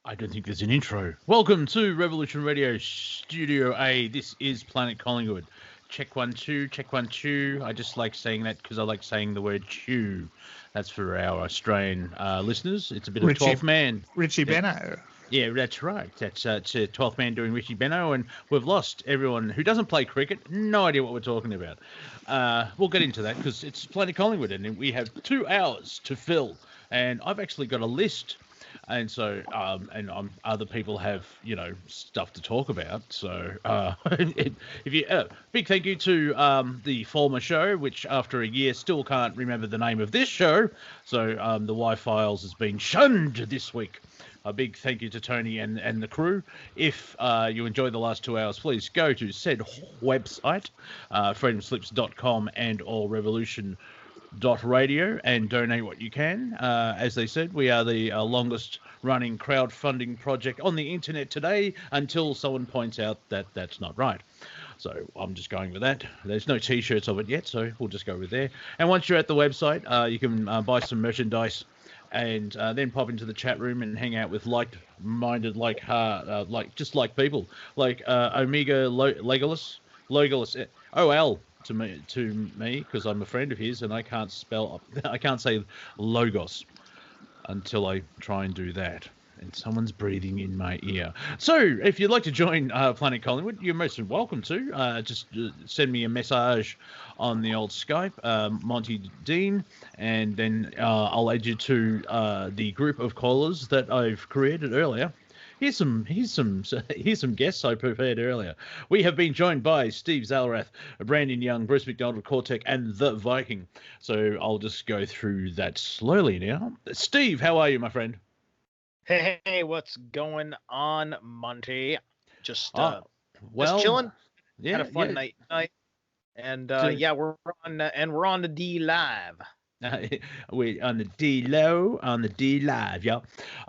I don't think there's an intro. Welcome to Revolution Radio Studio A. This is Planet Collingwood. Check 1 2, check 1 2. I just like saying that because I like saying the word chew. That's for our Australian listeners. It's a bit of 12th man. Richie Benno. Yeah, that's right. That's 12th man doing Richie Benno, and we've lost everyone who doesn't play cricket. No idea what we're talking about. We'll get into that because it's Planet Collingwood, and we have 2 hours to fill. And I've actually got a list. And so, other people have, stuff to talk about. So, big thank you to the former show, which after a year still can't remember the name of this show. So, the Y-Files has been shunned this week. A big thank you to Tony and the crew. If you enjoyed the last 2 hours, please go to said website, freedomslips.com and or revolution.radio and donate what you can. As they said, we are the longest running crowdfunding project on the internet today until someone points out that that's not right. So I'm just going with that. There's no t-shirts of it yet, so we'll just go with there. And once you're at the website, you can buy some merchandise and then pop into the chat room and hang out with like-minded, like people, like Omega Legolas, OL to me, because I'm a friend of his and I can't say Logos until I try and do that. And someone's breathing in my ear. So, if you'd like to join Planet Collingwood, you're most welcome to. Just send me a message on the old Skype, Monty Dean, and then I'll add you to the group of callers that I've created earlier. Here's some guests I prepared earlier. We have been joined by Steve Zerilath, Brandon Young, Bruce MacDonald, Cortek, and the Viking. So I'll just go through that slowly now. Steve, how are you, my friend? Hey, what's going on, Monty? Just just chilling. Yeah, had a fun night tonight, and we're on the D live. We're on the D low, on the D live, yeah.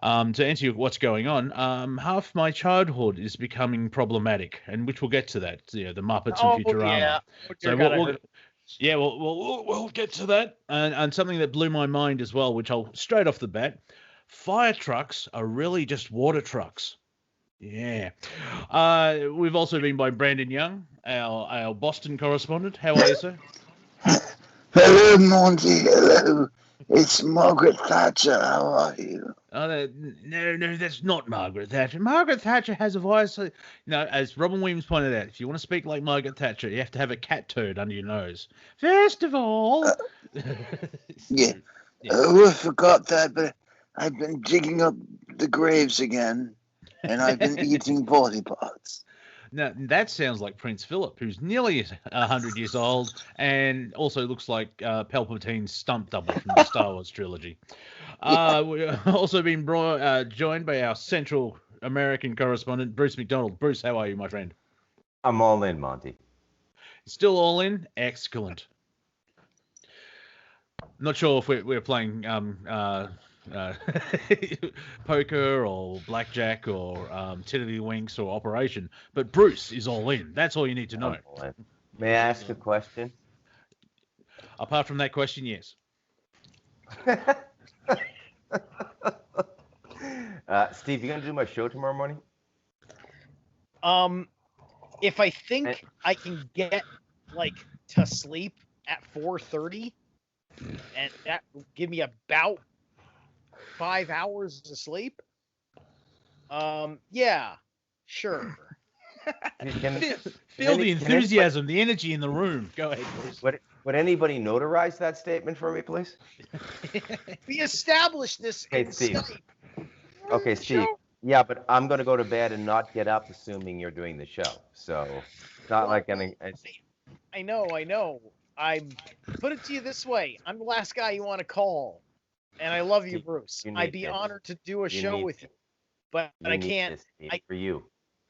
To answer you what's going on, half my childhood is becoming problematic, and which we'll get to that. The Muppets and Futurama. Yeah. So we'll get to that, and something that blew my mind as well, which I'll straight off the bat. Fire trucks are really just water trucks. Yeah. We've also been by Brandon Young, our Boston correspondent. How are you, sir? Hello, Monty. Hello. It's Margaret Thatcher. How are you? No, that's not Margaret Thatcher. Margaret Thatcher has a voice. As Robin Williams pointed out, if you want to speak like Margaret Thatcher, you have to have a cat turd under your nose. First of all. Yeah. Oh, I forgot that, but I've been digging up the graves again, and I've been eating body parts. Now, that sounds like Prince Philip, who's nearly 100 years old and also looks like Palpatine's stunt double from the Star Wars trilogy. We've also been joined by our Central American correspondent, Bruce MacDonald. Bruce, how are you, my friend? I'm all in, Monty. Still all in? Excellent. Not sure if we're playing poker or blackjack or tiddlywinks or operation, but Bruce is all in. That's all you need to know. May I ask a question? Apart from that question, yes. Steve, you gonna do my show tomorrow morning? If I think I can get to sleep at 4:30, and that will give me about 5 hours of sleep. Yeah, sure. Feel the enthusiasm, the energy in the room. Go ahead, Bruce. Would anybody notarize that statement for me, please? We established this. Okay, Steve. Okay, Steve. Yeah, but I'm going to go to bed and not get up assuming you're doing the show. So it's not like any... I know. I put it to you this way. I'm the last guy you want to call. And I love you, Bruce. I'd be honored to do a show with you. But I can't. For your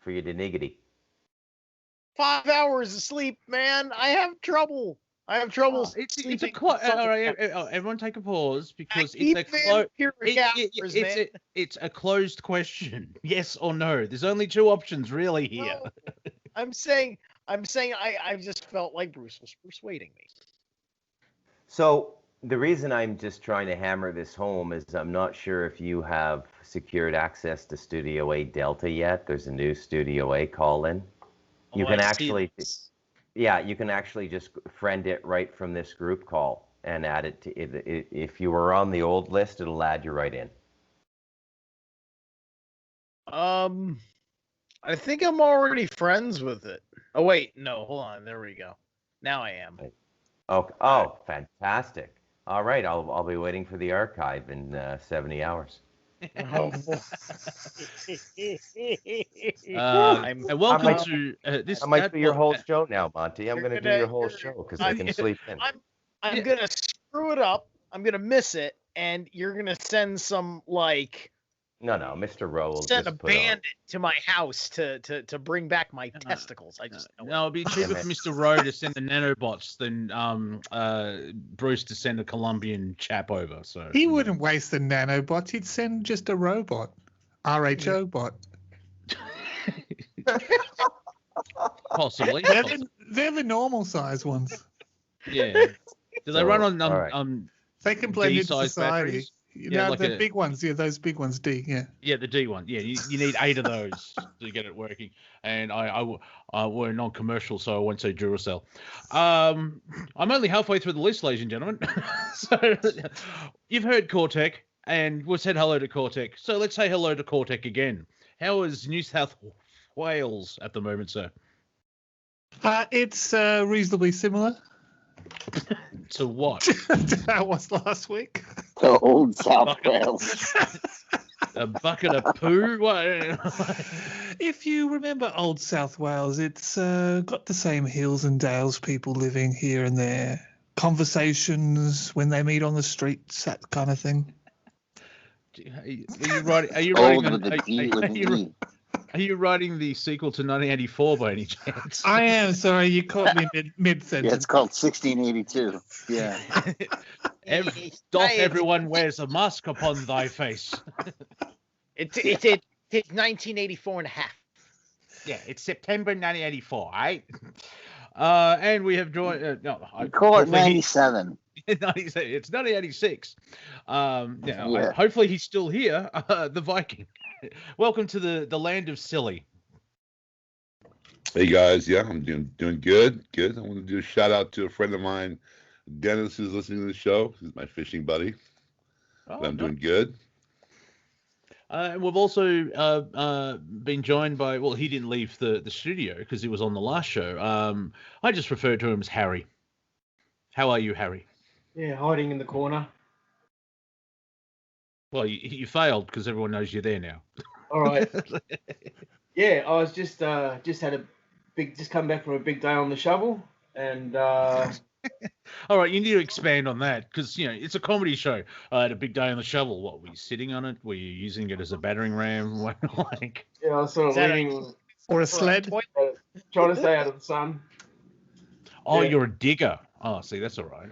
dignity. 5 hours of sleep, man. I have trouble. It's a all right. Everyone, take a pause because it's a closed question. Yes or no. There's only 2 options really here. No, I'm saying I just felt like Bruce was persuading me. So The reason I'm just trying to hammer this home is I'm not sure if you have secured access to Studio A Delta yet. There's a new Studio A call-in. You can actually, you can actually just friend it right from this group call and add it to it. If you were on the old list, it'll add you right in. I think I'm already friends with it. Oh wait, no, hold on. There we go. Now I am. Oh, fantastic. All right, I'll be waiting for the archive in 70 hours. Oh, and welcome to this. I might do your whole show now, Monty. I'm going to do your whole show because I can sleep in. I'm going to screw it up. I'm going to miss it, and you're going to send some like. No, Mr. Rowe will send just a put bandit to my house to bring back my testicles. I just know no, it'd be cheaper for Mr. Rowe to send the nanobots than Bruce to send a Colombian chap over. So he wouldn't waste the nanobots. He'd send just a robot, RHO bot. Possibly. They're the normal size ones. Yeah. Do they run on right. They can blend into D-size society. batteries? You Yeah, know, like the a- big ones. Yeah, those big ones. D. Yeah. Yeah, the D one. Yeah, you need 8 of those to get it working. And we're non-commercial, so I won't say Duracell. I'm only halfway through the list, ladies and gentlemen. So you've heard Cortek, and we've said hello to Cortek. So let's say hello to Cortek again. How is New South Wales at the moment, sir? It's reasonably similar. To what? to how it was last week. To old South Wales. A bucket of poo? What? If you remember old South Wales, it's got the same hills and dales, people living here and there, conversations when they meet on the streets, that kind of thing. Are you writing? Are you writing the sequel to 1984 by any chance? I am. Sorry, you caught me mid sentence. Yeah, it's called 1682. Yeah. Everyone wears a mask upon thy face. It's 1984 and a half. Yeah, it's September 1984, right? And we have joined. Call it 97. It's 1986. Hopefully he's still here. The Viking. Welcome to the land of silly. Hey guys, yeah, I'm doing good. I want to do a shout out to a friend of mine, Dennis, who's listening to the show. He's my fishing buddy. I'm doing good. And we've also been joined by, well, he didn't leave the studio because he was on the last show. I just referred to him as Harry. How are you, Harry? Yeah, hiding in the corner. Well, you failed because everyone knows you're there now. All right. Yeah, I was just come back from a big day on the shovel, and all right, you need to expand on that because it's a comedy show. I had a big day on the shovel. What were you sitting on it? Were you using it as a battering ram? Like, yeah, I was sort of leaning or a sled, trying to stay out of the sun. Oh, Yeah. you're a digger. Oh, see, that's all right.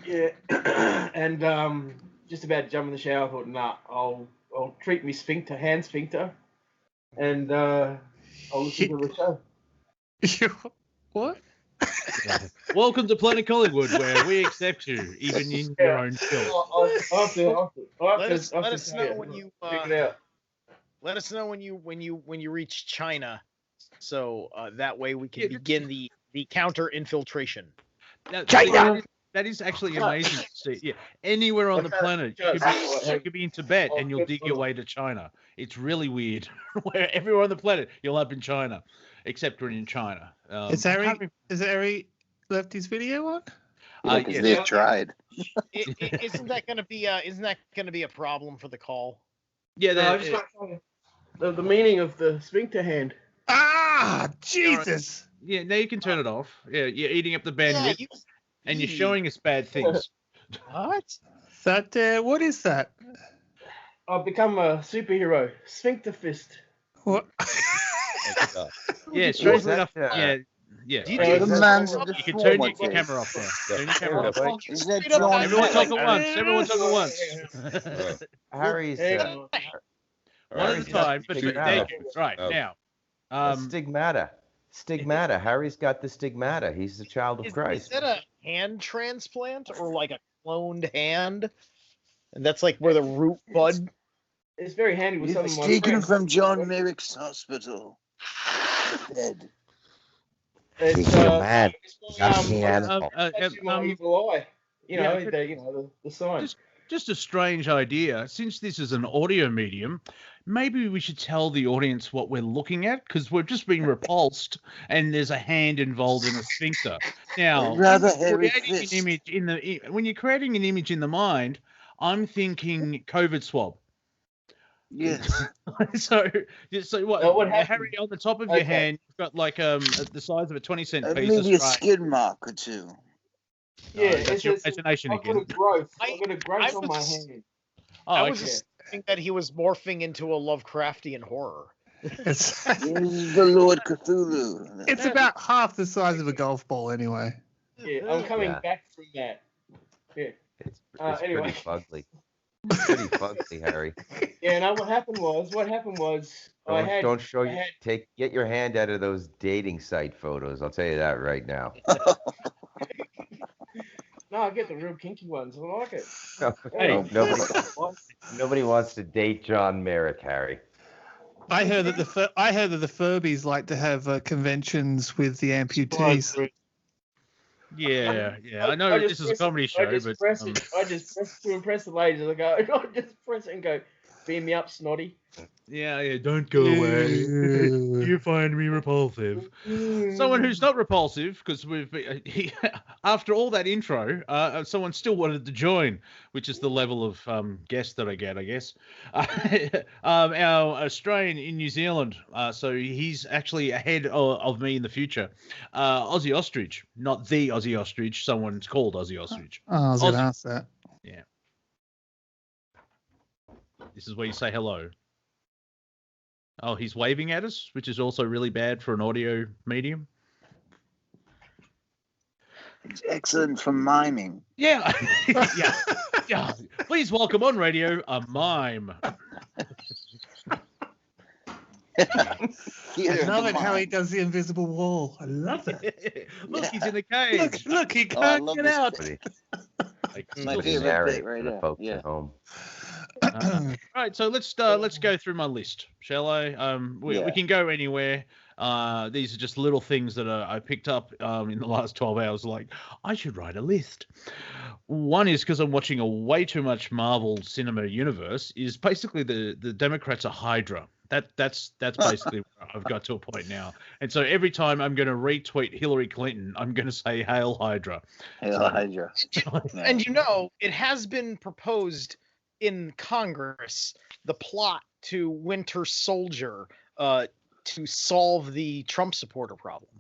Yeah, and just about to jump in the shower. I thought, nah, I'll treat me hand sphincter, and I'll listen to the show. What? Welcome to Planet Collingwood, where we accept you, even in your own filth. Let us know when you check it out. let us know when you reach China, so that way we can begin the counter infiltration. China. That is actually amazing to see. Yeah, anywhere on the planet, you could be in Tibet and you'll dig your way to China. It's really weird. Where everywhere on the planet, you'll up in China, except when in China. Is Harry left his video on? Because they've tried. Isn't that going to be a problem for the call? Yeah, I just got the meaning of the sphincter hand. Ah, Jesus! Yeah, now you can turn it off. Yeah, you're eating up the bandwidth, and you're showing us bad things. What? What is that? I've become a superhero. Sphincter fist. What? Yeah, strangely enough. Yeah. You can turn your camera off now. Turn your camera off. Is that John Everyone talk at once. Wayne? Everyone talk at once. Harry's One at a time, but naked. Right, now. Stigmata. Harry's got the stigmata. He's the child of Christ. Is that a hand transplant or like a cloned hand, and that's like where the root bud. It's very handy with It some was of my taken friends. from John Merrick's hospital. Dead. It's, You're mad. it's my, Gotta see animal. that's my evil eye. yeah, The sign. Just a strange idea. Since this is an audio medium, maybe we should tell the audience what we're looking at, because we're just being repulsed, and there's a hand involved in a sphincter. Now, Rather hairy creating an fist. image when you're creating an image in the mind, I'm thinking COVID swab. Yes. so what? Now, what happened? Harry, on the top of your hand, you've got like the size of a 20-cent piece. Maybe a of stripe. skid mark or two. Yeah, That's your imagination I've again. got a growth. I- I've got a growth I on my was- hand. Oh, I okay. was just thinking that he was morphing into a Lovecraftian horror. It's, This is the Lord Cthulhu. it's about half the size of a golf ball anyway. Yeah, I'm coming Yeah. back from that. Yeah. It's Anyway. pretty fugly. Pretty fugly, Harry. Yeah, no, what happened was Don't show I you. had- Get your hand out of those dating site photos. I'll tell you that right now. No, I get the real kinky ones. I like it. Hey. Nobody wants to date John Merrick, Harry. I heard that the Furbies like to have conventions with the amputees. Yeah. I know this is a comedy show, I just but press it to impress the ladies. I go, I just press it and go, beam me up, snotty. yeah, don't go away. You find me repulsive. Someone who's not repulsive, because after all that intro, someone still wanted to join, which is the level of guest that I get, I guess. Our Australian in New Zealand, so he's actually ahead of me in the future. Ozzie Ostrich, not the Ozzie Ostrich. Someone's called Ozzie Ostrich. Oh, I was going to ask that. Yeah. This is where you say hello. Oh, he's waving at us, which is also really bad for an audio medium. It's excellent for miming. Yeah. yeah. Please welcome on radio a mime. I love it how he does the invisible wall. I love it. Look, he's in the cage. Look, he Oh, I can't love get this out. My Somebody favorite narrate bit right for the there. folks Yeah. at home. Right, so let's go through my list, shall I? We Yeah. can go anywhere. These are just little things that I picked up in the last 12 hours. Like, I should write a list. One is because I'm watching a way too much Marvel cinema universe. Is basically the Democrats are Hydra. That's basically where I've got to a point now. And so every time I'm going to retweet Hillary Clinton, I'm going to say Hail Hydra. Hail Hydra. And it has been proposed in Congress, the plot to Winter Soldier to solve the Trump supporter problem.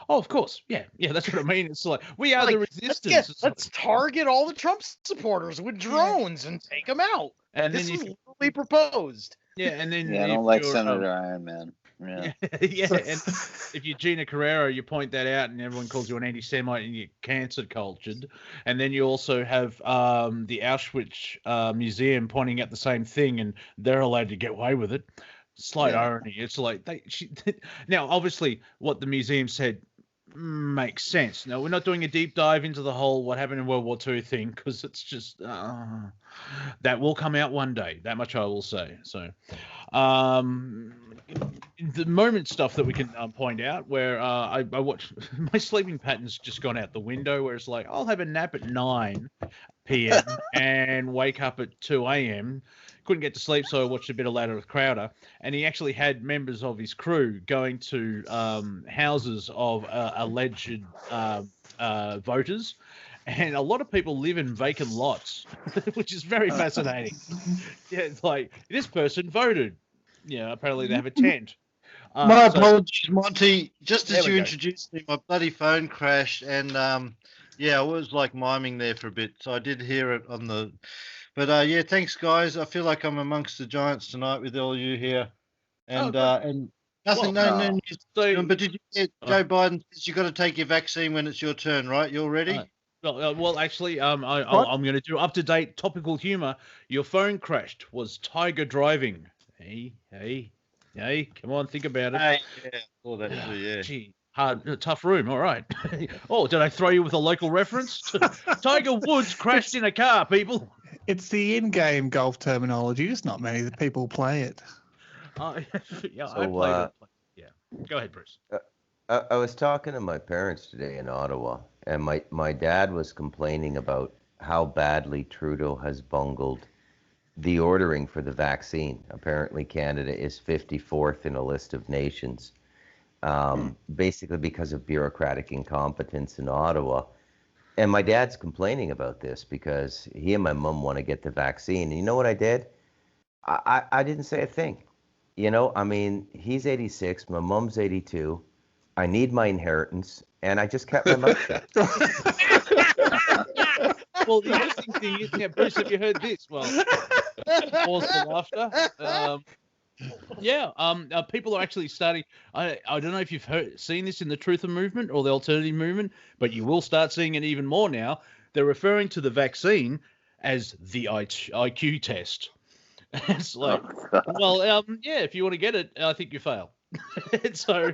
Oh, of course. Yeah, that's what I mean. It's like, we are Like, the resistance. Let's target all the Trump supporters with drones and take them out. And This then was you, literally proposed. and then Yeah, I if don't like you're, Senator Iron Man. Yeah. yeah, and if you're Gina Carrero, you point that out, and everyone calls you an anti-Semite, and you're cancer cultured. And then you also have the Auschwitz Museum pointing at the same thing, and they're allowed to get away with it. Slight irony. It's like now, obviously, what the museum said makes sense. Now, we're not doing a deep dive into the whole what happened in World War II thing, because it's just that will come out one day. That much I will say. So, the moment stuff that we can point out, where I watch, my sleeping pattern's just gone out the window, where it's like I'll have a nap at 9 p.m. and wake up at 2 a.m. Couldn't get to sleep, so I watched a bit of Ladder with Crowder, and he actually had members of his crew going to houses of alleged voters, and a lot of people live in vacant lots, which is very fascinating. Yeah, it's like, this person voted. Yeah, apparently they have a tent. My apologies, Monty. Just There as we you go. introduced me, my bloody phone crashed, and I was like miming there for a bit, so I did hear it on the. But thanks, guys. I feel like I'm amongst the giants tonight with all you here, and nothing, Well, no news. So, But did you get Joe Biden says you got to take your vaccine when it's your turn, right? You're ready. well, actually, I'm going to do up-to-date topical humor. Your phone crashed. Was Tiger driving? Hey, come on, think about it. Hey, yeah, all that too, yeah. Gee, tough room. All right. Oh, did I throw you with a local reference? Tiger Woods crashed in a car, people. It's the in-game golf terminology. Just not many people play it. Yeah, So, I played it. Yeah. Go ahead, Bruce. I was talking to my parents today in Ottawa, and my dad was complaining about how badly Trudeau has bungled the ordering for the vaccine. Apparently, Canada is 54th in a list of nations, basically because of bureaucratic incompetence in Ottawa. And my dad's complaining about this because he and my mom want to get the vaccine. And you know what I did? I didn't say a thing. You know, I mean, he's 86, my mom's 82. I need my inheritance, and I just kept my mouth shut. Well, the interesting thing is, yeah, Bruce, have you heard this? Well, pause for laughter. People are actually starting. I don't know if you've seen this in the Truther movement or the alternative movement, but you will start seeing it even more now. They're referring to the vaccine as the IQ test. It's like, if you want to get it, I think you fail. So,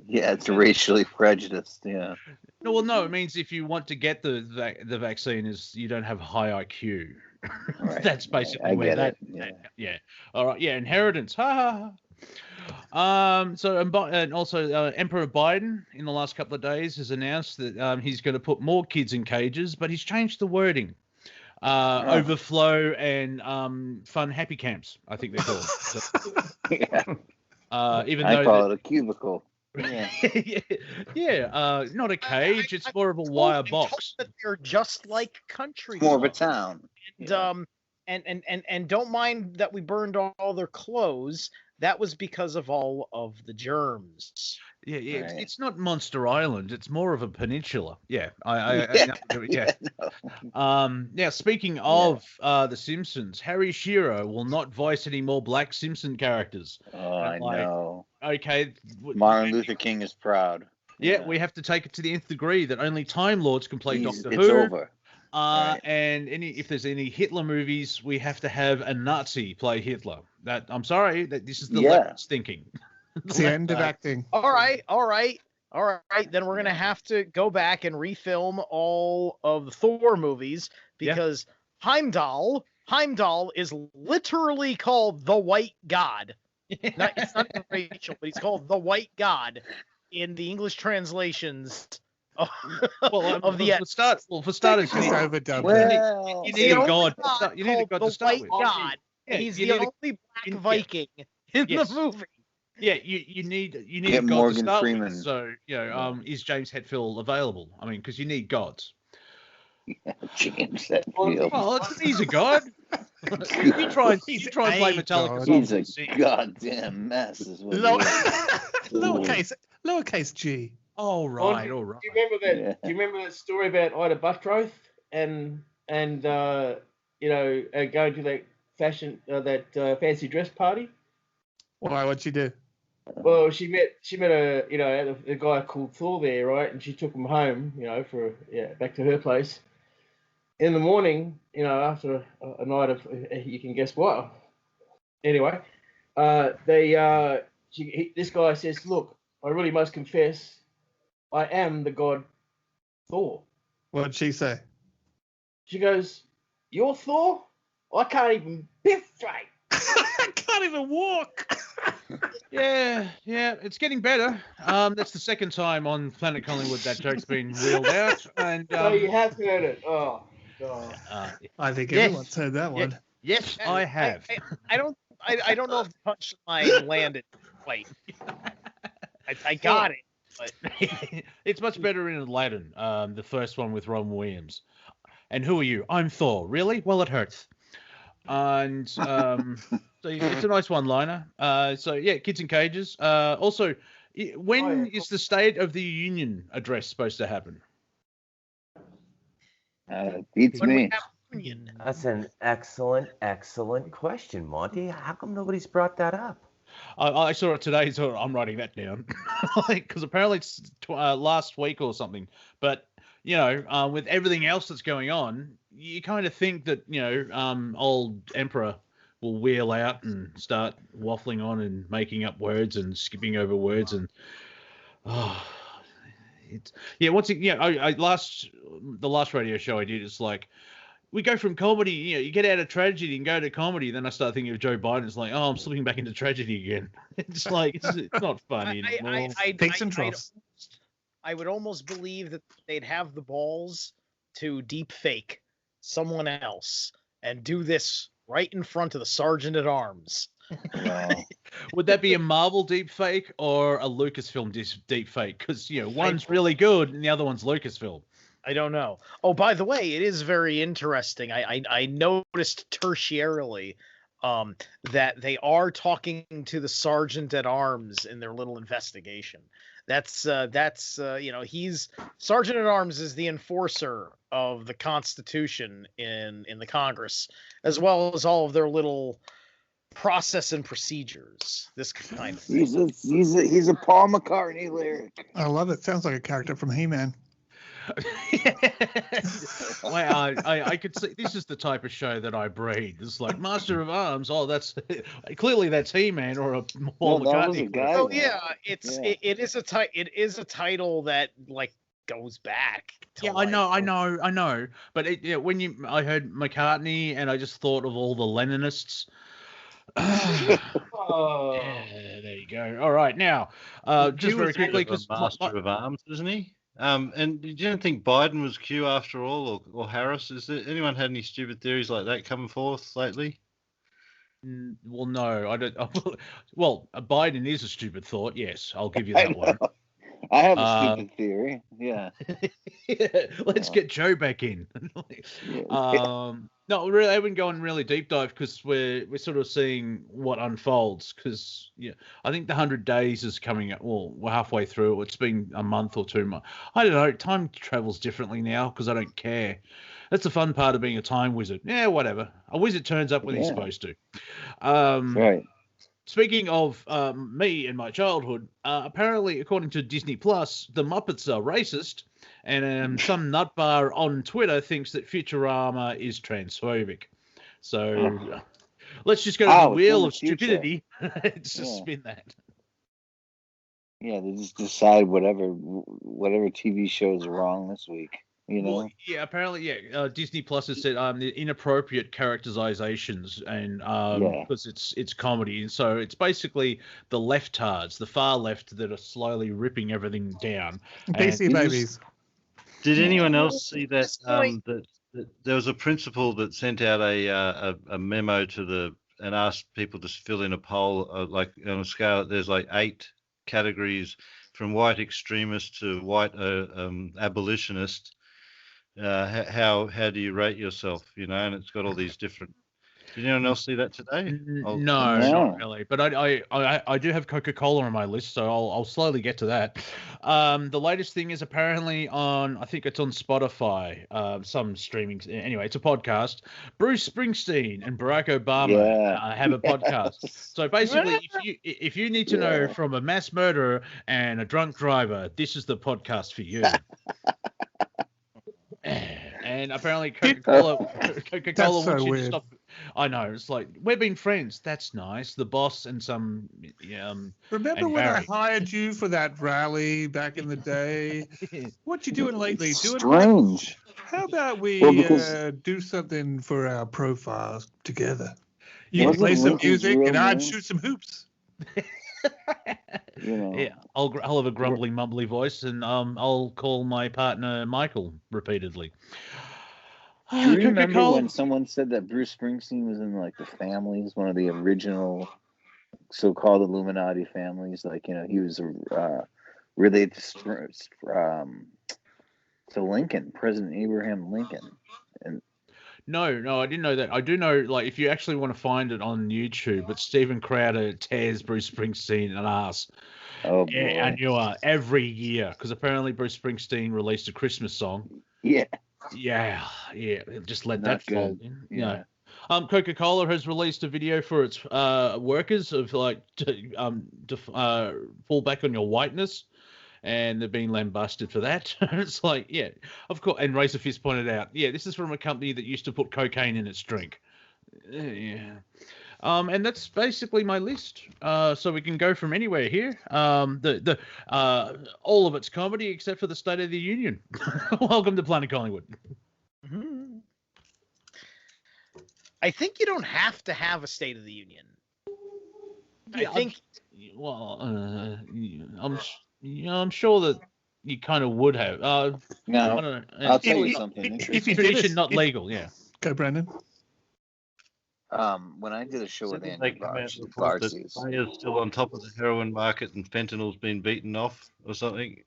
yeah, it's racially prejudiced. Yeah. No, it means if you want to get the vaccine, is you don't have high IQ. Right. That's basically I where get that. it. Yeah. All right. Yeah. Inheritance. Ha ha. And also Emperor Biden in the last couple of days has announced that he's going to put more kids in cages, but he's changed the wording. Overflow and fun happy camps, I think they're called. So, yeah. I call it a cubicle. Yeah. Not a cage. It's more of a wire box. That they're just like country. More of a town. And don't mind that we burned all their clothes. That was because of all of the germs. Yeah. Right. It's not Monster Island. It's more of a peninsula. Yeah. Speaking of The Simpsons, Harry Shearer will not voice any more black Simpson characters. Oh, I know. Okay. Martin Luther King is proud. Yeah, we have to take it to the nth degree that only Time Lords can play Doctor Who. It's over. Right. And if there's any Hitler movies, we have to have a Nazi play Hitler. I'm sorry, this is the left's thinking. It's the end of acting. All right. Then we're gonna have to go back and refilm all of the Thor movies because Heimdall is literally called the White God. It's not Rachel, but he's called the White God in the English translations. For starters, you overdub you need a god. You need a god to start with. God. Yeah, he's the only black Viking in the movie. Yeah, you need Get a god Morgan to start Freeman. with. So is James Hetfield available? I mean, because you need gods. Yeah, James Hetfield. Well, he's a god. you try and play Metallica. He's a goddamn mess. Is what lowercase g. Oh right. Do you remember that? Yeah. Do you remember that story about Ida Buttroth and going to that fancy dress party? Why? What'd she do? Well, she met a guy called Thor there, right? And she took him home, back to her place. In the morning, after a night of you can guess what. Anyway, this guy says, "Look, I really must confess, I am the god Thor." What'd she say? She goes, "You're Thor? I can't even biff straight. I can't even walk." Yeah, it's getting better. That's the second time on Planet Collingwood that joke's been reeled out. And so you have heard it. Oh, God. I think everyone's heard that one. Yes, I have. I don't know if the punchline landed quite. I got it, but it's much better in Aladdin, the first one with Ron Williams. And who are you? I'm Thor. Really? Well, it hurts. And so it's a nice one-liner. Kids in cages. Also, when is the State of the Union address supposed to happen? Beats me. That's an excellent question, Monty. How come nobody's brought that up? I saw it today, so I'm writing that down. Because apparently it's last week or something. But, with everything else that's going on, you kind of think that, old Emperor will wheel out and start waffling on and making up words and skipping over words. And it's the last radio show I did, it's like we go from comedy, you get out of tragedy and go to comedy. Then I start thinking of Joe Biden. It's like, I'm slipping back into tragedy again. It's like it's not funny anymore. I would almost believe that they'd have the balls to deep fake someone else and do this right in front of the Sergeant at Arms. Would that be a Marvel deep fake or a Lucasfilm deep fake? Because one's really good and the other one's Lucasfilm. I don't know. Oh, by the way, it is very interesting. I noticed tertiarily that they are talking to the Sergeant at Arms in their little investigation. That's he's Sergeant at Arms is the enforcer of the Constitution in the Congress, as well as all of their little process and procedures. This kind of thing. He's a Paul McCartney lyric. I love it. Sounds like a character from He-Man. Well, I could see this is the type of show that I breed. It's like Master of Arms. Oh, that's clearly that's He-Man or a Paul McCartney. Oh yeah, it is a title that like goes back. Yeah, I know. But I heard McCartney and I just thought of all the Lennonists. Oh. Yeah, there you go. All right, now just very quickly, because Master of Arms, isn't he? And you don't think Biden was Q after all, or Harris? Is there anyone had any stupid theories like that coming forth lately? Well, no, I don't. Well, Biden is a stupid thought. Yes, I'll give you that one. I have a stupid theory. Yeah. Let's get Joe back in. No, really, I haven't gone really deep dive because we're sort of seeing what unfolds. Because I think the 100 days is coming up. Well, we're halfway through. It's been a month or 2 months. I don't know. Time travels differently now because I don't care. That's the fun part of being a time wizard. Yeah, whatever. A wizard turns up when he's supposed to. Right. Speaking of me and my childhood, apparently, according to Disney Plus, the Muppets are racist, and some nutbar on Twitter thinks that Futurama is transphobic. So let's just go to the wheel of stupidity to spin that. Yeah, they just decide whatever TV shows are wrong this week. Well, yeah, apparently, Disney Plus has said the inappropriate characterizations, and because it's comedy, and so it's basically the leftards, the far left, that are slowly ripping everything down. PC babies. Did anyone else see that? That there was a principal that sent out a memo and asked people to fill in a poll, like on a scale. There's like 8 categories, from white extremist to white abolitionist. How do you rate yourself? And it's got all these different. Did anyone else see that today? No, not really. But I do have Coca-Cola on my list, so I'll slowly get to that. The latest thing is apparently I think it's on Spotify, some streaming. Anyway, it's a podcast. Bruce Springsteen and Barack Obama have a podcast. So basically, if you need to know from a mass murderer and a drunk driver, this is the podcast for you. And apparently Coca-Cola wants you to stop. I know, it's like, we've been friends. That's nice. The boss and some. Remember when I hired you for that rally back in the day? What you doing lately? Strange. How about we do something for our profiles together? You can play some music and I'd shoot some hoops. Yeah, I'll have a grumbly, mumbly voice, and I'll call my partner Michael repeatedly. Do you remember when someone said that Bruce Springsteen was in like the families, one of the original so-called Illuminati families? Like, he was related to Lincoln, President Abraham Lincoln. And No, I didn't know that. I do know, like, if you actually want to find it on YouTube, but Steven Crowder tears Bruce Springsteen an ass. Oh, boy. And you are every year, because apparently Bruce Springsteen released a Christmas song. Yeah. Just let that fall in. Yeah. Coca-Cola has released a video for its workers of like to fall back on your whiteness, and they're being lambasted for that. It's like, of course. And Razor Fist pointed out, this is from a company that used to put cocaine in its drink. And that's basically my list. So we can go from anywhere here. All of it's comedy except for the State of the Union. Welcome to Planet Collingwood. Mm-hmm. I think you don't have to have a State of the Union. Yeah, I think. I'm sure that you kind of would have. No, I don't know. I'll tell you if- something if interesting. you did Tradition, it- not legal. Yeah. Go, Brandon. When I did a show with Didn't Andrew they come out Bartz, and report that Bartzi's, Australia's still on top of the heroin market and fentanyl's been beaten off or something?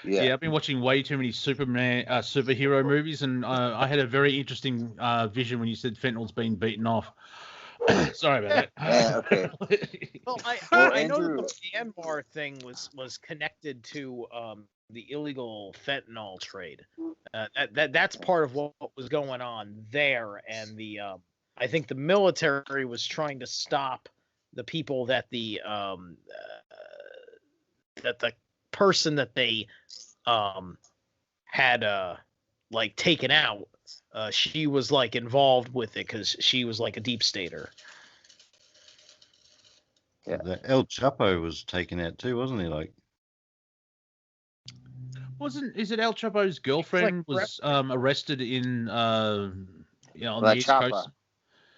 Yeah, I've been watching way too many superhero movies, and I had a very interesting vision when you said fentanyl's been beaten off. Sorry about that. okay. Well, Well, I know Andrew- that the Myanmar thing was connected to the illegal fentanyl trade. That's part of what was going on there, and I think the military was trying to stop the people that the person that they had like taken out. She was like involved with it because she was like a deep stater. Yeah. The El Chapo was taken out too, wasn't he? Like, Is it El Chapo's girlfriend like was arrested in on La the East Chapa. Coast?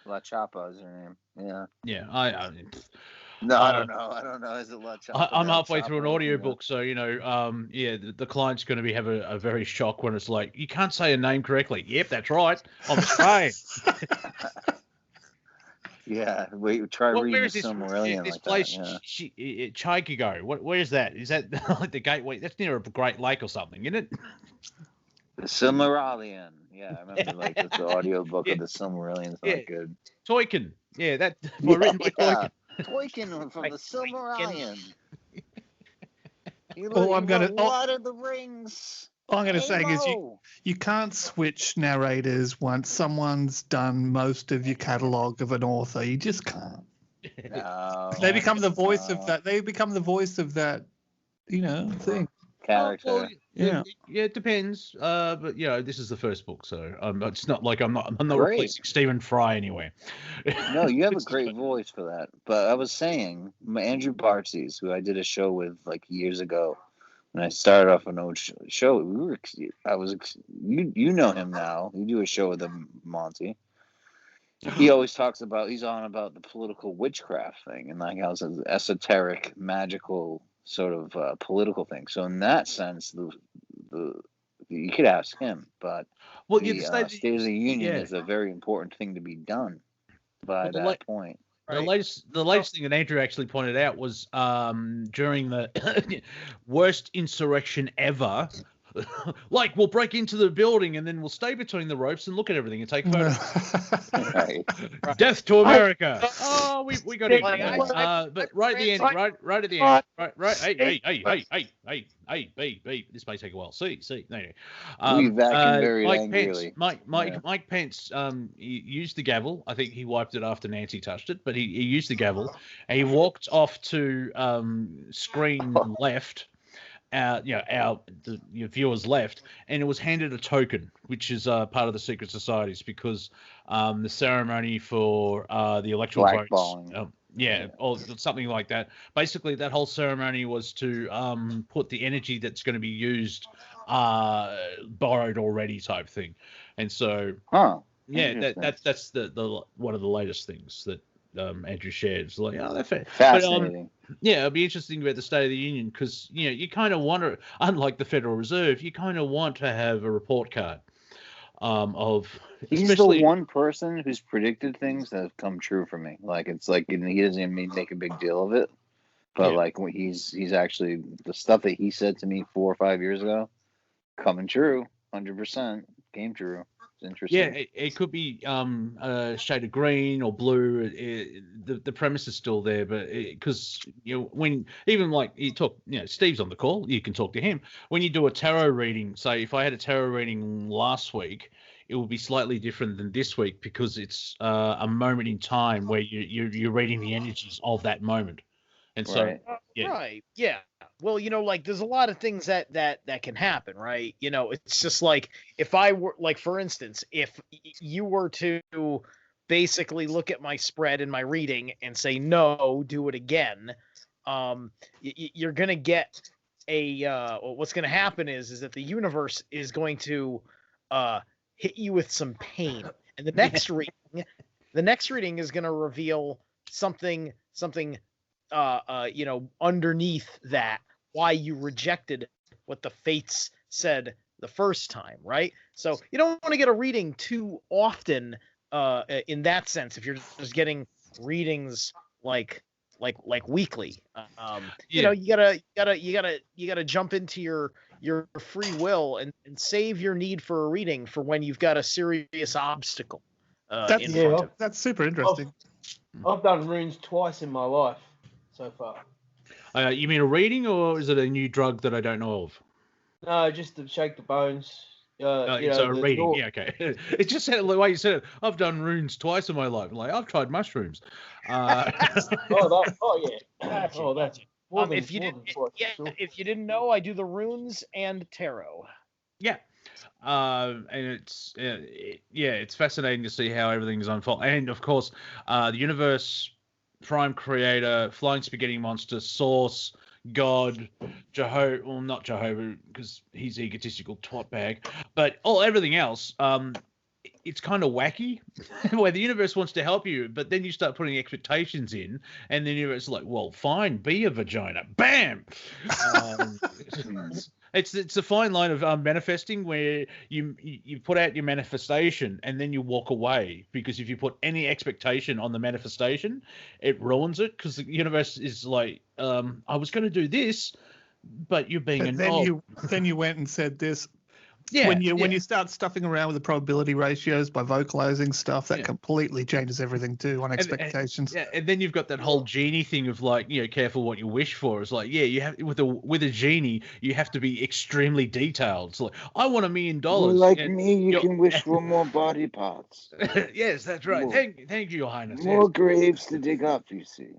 La Chapa is her name. Yeah. Yeah, I No, I don't know. I don't know. Is it La Chapa? I'm El halfway through an Chapo? audiobook, so the client's going to have a very shock when it's like, you can't say a name correctly. Yep, that's right. I'm Australian. Yeah. Wait. Try Where reading is this Silmarillion this like place? that. Yeah. Chicago. Where is that? Is that like the gateway? That's near a Great Lake or something, isn't it? The Silmarillion. Yeah, I remember like the audiobook of the Silmarillion's Yeah. not good. Toykin. Yeah, that written by Toykin. Toykin from the Silmarillion. I'm gonna- Lord of the Rings. All I'm going to say is Halo. you can't switch narrators once someone's done most of your catalogue of an author. You just can't. No, They become the voice of no. that. They become the voice of that, thing. character. Well, Yeah. it depends. But this is the first book, so it's not like I'm not Great. replacing Stephen Fry anyway. No, you have a great voice for that. But I was saying, Andrew Bartzi's, who I did a show with like years ago, when I started off an old show, you know him now. You do a show with him, Monty. He always talks about, he's on about the political witchcraft thing and like how it's an esoteric, magical sort of political thing. So in that sense, the you could ask him, but Well, the State of the Union yeah. is a very important thing to be done by Well, that point. The latest thing that Andrew actually pointed out was during the worst insurrection ever. Like, we'll break into the building and then we'll stay between the ropes and look at everything and take photos. Right. Death to America! Oh, we got it. I- But right at the end, right at the end, right. Hey, B. This may take a while. See. No. We vacuum very Mike angrily. Pence, Yeah. Mike Pence, he used the gavel. I think he wiped it after Nancy touched it, but he used the gavel and he walked off to screen left. Your viewers left, and it was handed a token, which is part of the secret societies, because the ceremony for the electoral votes, Blackballing. or something like that. Basically, that whole ceremony was to put the energy that's going to be used borrowed already type thing, and so that's the one of the latest things that Andrew shared. It's like, that's fair. Fascinating. But, it'll be interesting about the State of the Union because you kind of want to, unlike the Federal Reserve, you kind of want to have a report card of. He's the one person who's predicted things that have come true for me. Like it's like he doesn't even make a big deal of it, but like when he's actually the stuff that he said to me 4 or 5 years ago, coming true, 100% came true. It's interesting. Yeah, it could be a shade of green or blue. The premise is still there, but because when even like you talk, Steve's on the call, you can talk to him. When you do a tarot reading, say if I had a tarot reading last week, it will be slightly different than this week because it's a moment in time where you're reading the energies of that moment, and so Right. Yeah. Well, like there's a lot of things that can happen, right? It's just like if I were like, for instance, if you were to basically look at my spread and my reading and say, no, do it again, you're going to get what's going to happen is that the universe is going to hit you with some pain. And the next reading is going to reveal something underneath that, why you rejected what the fates said the first time, right? So you don't want to get a reading too often in that sense. If you're just getting readings like weekly, you gotta jump into your free will and save your need for a reading for when you've got a serious obstacle. That's super interesting. I've done runes twice in my life so far. You mean a reading, or is it a new drug that I don't know of? No, just to shake the bones. It's a reading. Yeah, okay. It just said the way you said it. I've done runes twice in my life. Like, I've tried mushrooms. That's if you didn't know, I do the runes and tarot. Yeah. And it's fascinating to see how everything's unfolding. And of course, the universe, prime creator, flying spaghetti monster, source, God, Jehovah, well, not Jehovah because he's egotistical twat bag, but everything else, it's kind of wacky where the universe wants to help you, but then you start putting expectations in, and the universe is like, well, fine, be a vagina. Bam! It's a fine line of manifesting where you put out your manifestation and then you walk away, because if you put any expectation on the manifestation, it ruins it, because the universe is like, I was going to do this, but you're being then you went and said this. Yeah, when you start stuffing around with the probability ratios by vocalizing stuff, that completely changes everything too on expectations. And then you've got that whole genie thing of like, careful what you wish for. It's like, you have with a genie, you have to be extremely detailed. It's like, I want $1 million. Like me, you can wish for more body parts. Yes, that's right. Thank you, Your Highness. More graves to dig up, you see.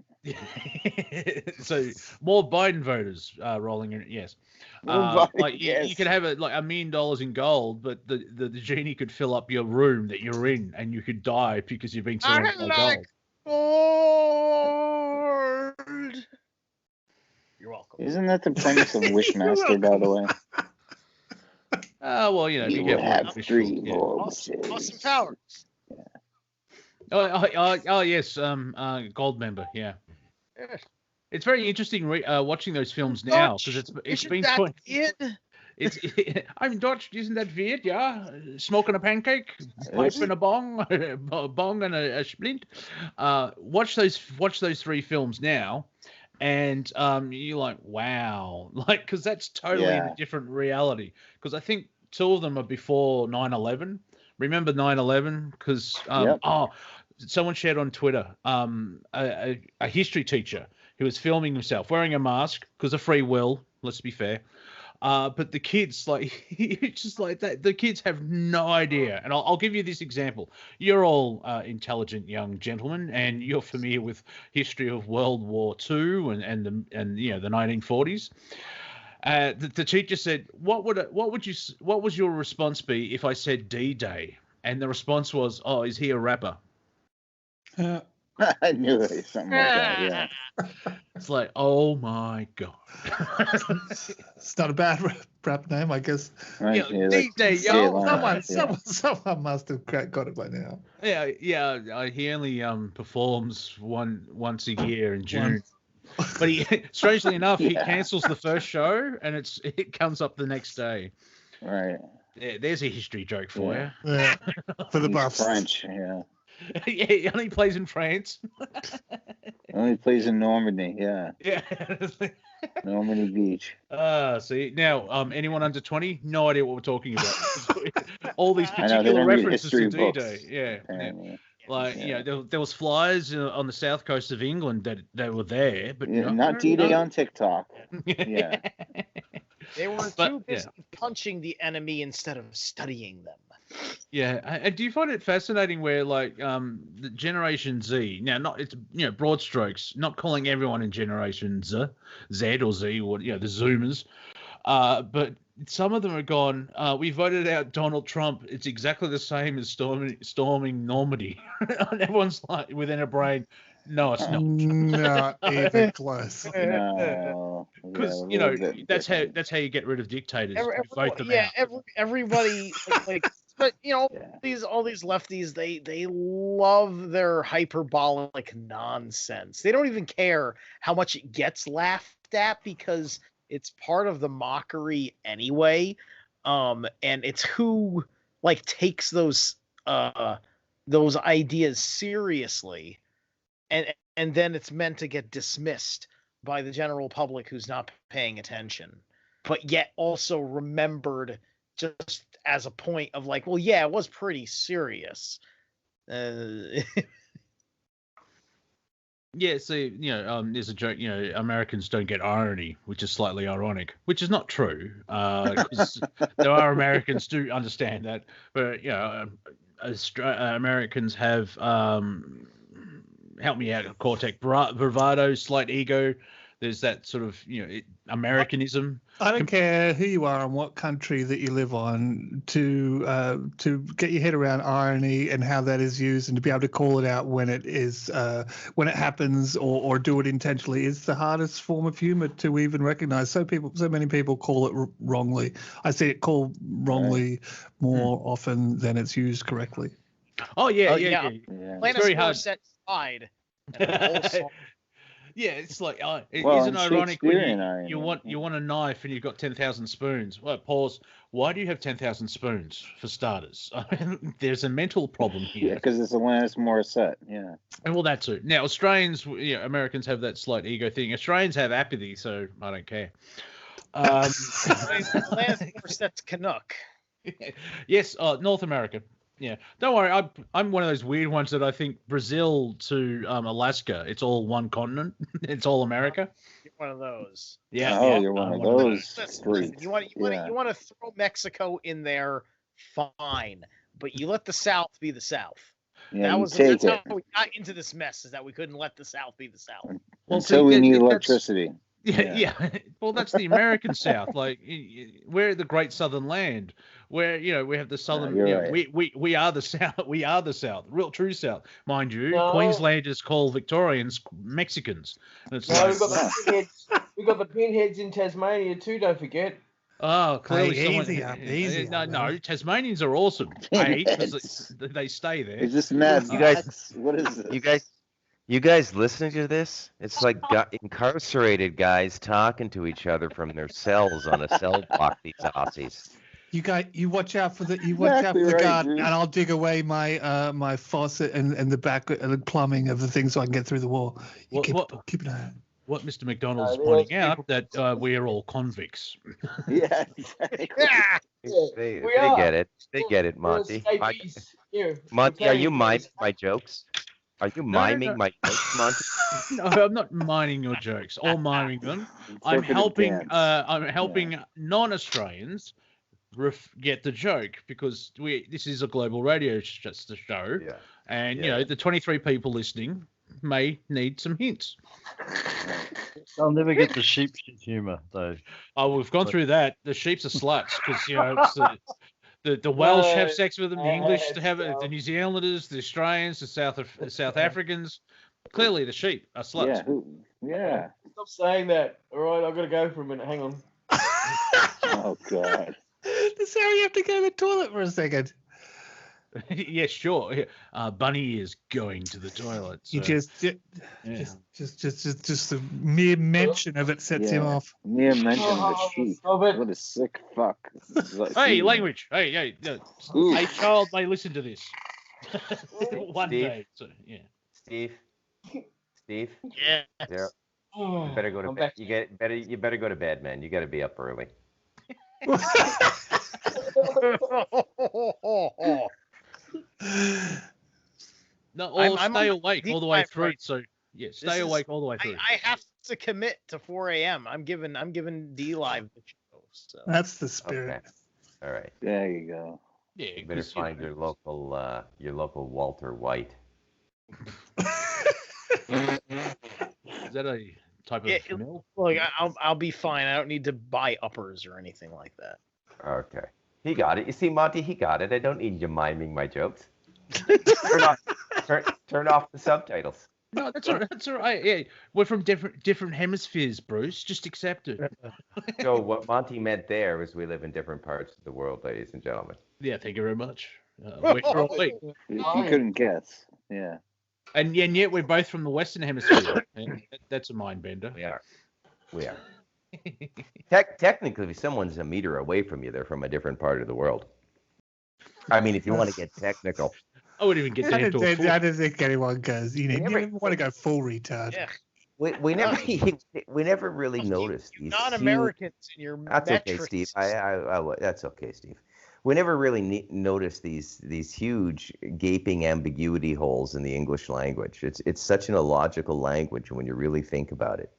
So more Biden voters rolling in. Yes. You could have $1 million in gold, but the genie could fill up your room that you're in, and you could die because you've been surrounded by gold. You're welcome. Isn't that the premise of Wishmaster, by the way? You get have 3 more awesome powers. Oh yes, gold member. Yeah. Yes. It's very interesting watching those films now, because it's been I'm Dutch, isn't that weird? Yeah, smoking a pancake, pipe and a bong, bong and a splint. Watch those 3 films now, and you're like, wow, because that's totally in a different reality. Because I think 2 of them are before 9/11. Remember 9/11? Because someone shared on Twitter a history teacher who was filming himself wearing a mask because of free will. Let's be fair. But the kids, it's just like that. The kids have no idea. And I'll give you this example. You're all intelligent young gentlemen, and you're familiar with history of World War II and the 1940s. The teacher said, "What was your response be if I said D-Day?" And the response was, "Oh, is he a rapper?" I knew it. Something like that. Yeah. It's like, oh my god. It's not a bad rap name, I guess. Right, D-Day, someone must have got it by now. Yeah. He only performs once a year in June. But strangely enough, he cancels the first show, and it comes up the next day. Right. Yeah, there's a history joke for you. Yeah. For the buffs. French, yeah. Yeah, he only plays in France. Only plays in Normandy, yeah. Yeah. Normandy Beach. See, now, anyone under 20, no idea what we're talking about. All these particular references to D-Day. Yeah. There was flyers on the south coast of England that were there, but not D-Day on TikTok. Yeah. They were too busy punching the enemy instead of studying them. Yeah, and do you find it fascinating where the Generation Z, now it's broad strokes, not calling everyone in Generation Z or the Zoomers, But some of them are gone. We voted out Donald Trump. It's exactly the same as storming Normandy. And everyone's like, within a brain, no, it's not. Not even close. No. Because that's how you get rid of dictators. You vote them out. Everybody like, but all these lefties, they love their hyperbolic nonsense. They don't even care how much it gets laughed at because it's part of the mockery anyway. And it's who like takes those ideas seriously, and then it's meant to get dismissed by the general public who's not paying attention, but yet also remembered just as a point of like, well, yeah, it was pretty serious. Yeah, see, there's a joke, Americans don't get irony, which is slightly ironic, which is not true. 'Cause there are Americans do understand that, but, Americans have, help me out, Cortek, bravado, slight ego. There's that sort of, Americanism. I don't care who you are and what country that you live on, to get your head around irony and how that is used, and to be able to call it out when it is when it happens, or do it intentionally, is the hardest form of humor to even recognize. So many people call it wrongly. I see it called wrongly more often than it's used correctly. Oh yeah. It's very hard. Set aside. Yeah, it's like isn't it ironic when you want a knife and you've got 10,000 spoons? Well, pause. Why do you have 10,000 spoons for starters? I mean, there's a mental problem here. Yeah, because it's Alanis Morissette. Yeah. And well, that too. Now, Australians, Americans have that slight ego thing. Australians have apathy, so I don't care. Alanis Morissette's Canuck. Yes, North America. Yeah, don't worry. I'm one of those weird ones that I think Brazil to Alaska, it's all one continent. It's all America. You're one of those. Yeah. Oh, you're one of those. You want to throw Mexico in there, fine, but you let the South be the South. Yeah, that's how we got into this mess, is that we couldn't let the South be the South. Well, until we need electricity. Yeah. Well, that's the American South. Like, we're the great southern land, where we have the southern. Right. We are the South. We are the South, real true South, mind you. No. Queenslanders call Victorians Mexicans. And it's we've got the pinheads in Tasmania too. Don't forget. Oh, clearly easy. No, Tasmanians are awesome. Because they stay there. Is this mad? You guys, what is this? You guys listening to this? It's like incarcerated guys talking to each other from their cells on a cell block. These Aussies. You watch out for the garden, and I'll dig away my my faucet and the back the plumbing of the thing so I can get through the wall. Keep an eye on. What Mr. McDonald is pointing out that we are all convicts. Yeah, exactly. They get it. They get it, Monty. Monty, are you miming my jokes? Are you miming my jokes, Monty? No, I'm not miming your jokes or miming them. I'm helping non-Australians get the joke, because this is a global radio show, and the 23 people listening may need some hints. I'll never get the sheep humour though. Oh, we've gone through that. The sheeps are sluts because the Welsh have sex with them, the English have it, the New Zealanders, the Australians, the South Africans. Clearly, the sheep are sluts. Yeah. Stop saying that. All right, I've got to go for a minute. Hang on. Oh God. This is how you have to go to the toilet for a second. Yeah, sure. Bunny is going to the toilet. So. You just the mere mention of it sets him off. Mere mention of the sheep. What a sick fuck. Hey, language. Hey, child may listen to this one day. So, yeah. Steve. Yeah. You better go to bed. You better go to bed, man. You got to be up early. No, stay awake all the way through. So stay awake all the way through. I have to commit to 4 a.m. I'm giving D Live the show. So. That's the spirit. Okay. All right. There you go. Yeah, you better find your local Walter White. Is that a type Yeah, of milk. Look, I'll be fine. I don't need to buy uppers or anything like that. Okay. He got it. You see, Monty, he got it. I don't need you miming my jokes. Turn off the subtitles. No, that's all right. That's all right. Yeah, we're from different hemispheres, Bruce. Just accept it. So what Monty meant there was we live in different parts of the world, ladies and gentlemen. Yeah, thank you very much. We're all weak. You couldn't guess. Yeah. And yet we're both from the Western Hemisphere. And that's a mind bender. We are. Technically, if someone's a meter away from you, they're from a different part of the world. I mean, if you want to get technical. I wouldn't even get down to a full... I don't think anyone goes. You never want to go full retard. Yeah. We never really noticed these. Non-Americans in your That's metrics. okay, Steve. That's okay, Steve. We never really noticed these huge gaping ambiguity holes in the English language. It's such an illogical language when you really think about it.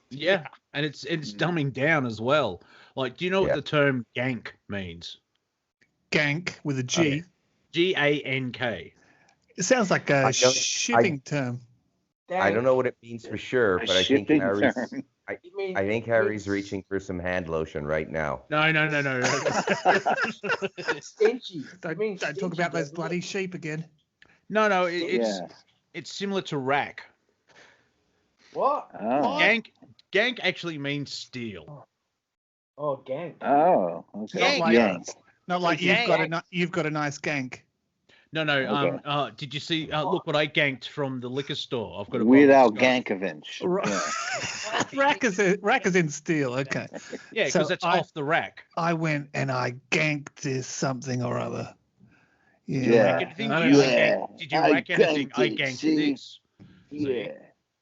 Yeah, and it's dumbing down as well. Like, do you know what the term gank means? Gank with a G. Okay. G-A-N-K. It sounds like a shipping term. I don't know what it means for sure, but I think Harry's reaching for some hand lotion right now. No. Stingy. Don't talk about those bloody sheep again. No, it's similar to rack. What? Oh. Gank actually means steal. Oh, gang. Oh. Okay. Not like you've got a nice gank. No. Okay. Did you see? Look what I ganked from the liquor store. I've got a without Gankovich. Rack is in steel. Okay. Yeah, because it's off the rack. I went and I ganked this something or other. Yeah. Did you rack anything? I ganked this. Yeah.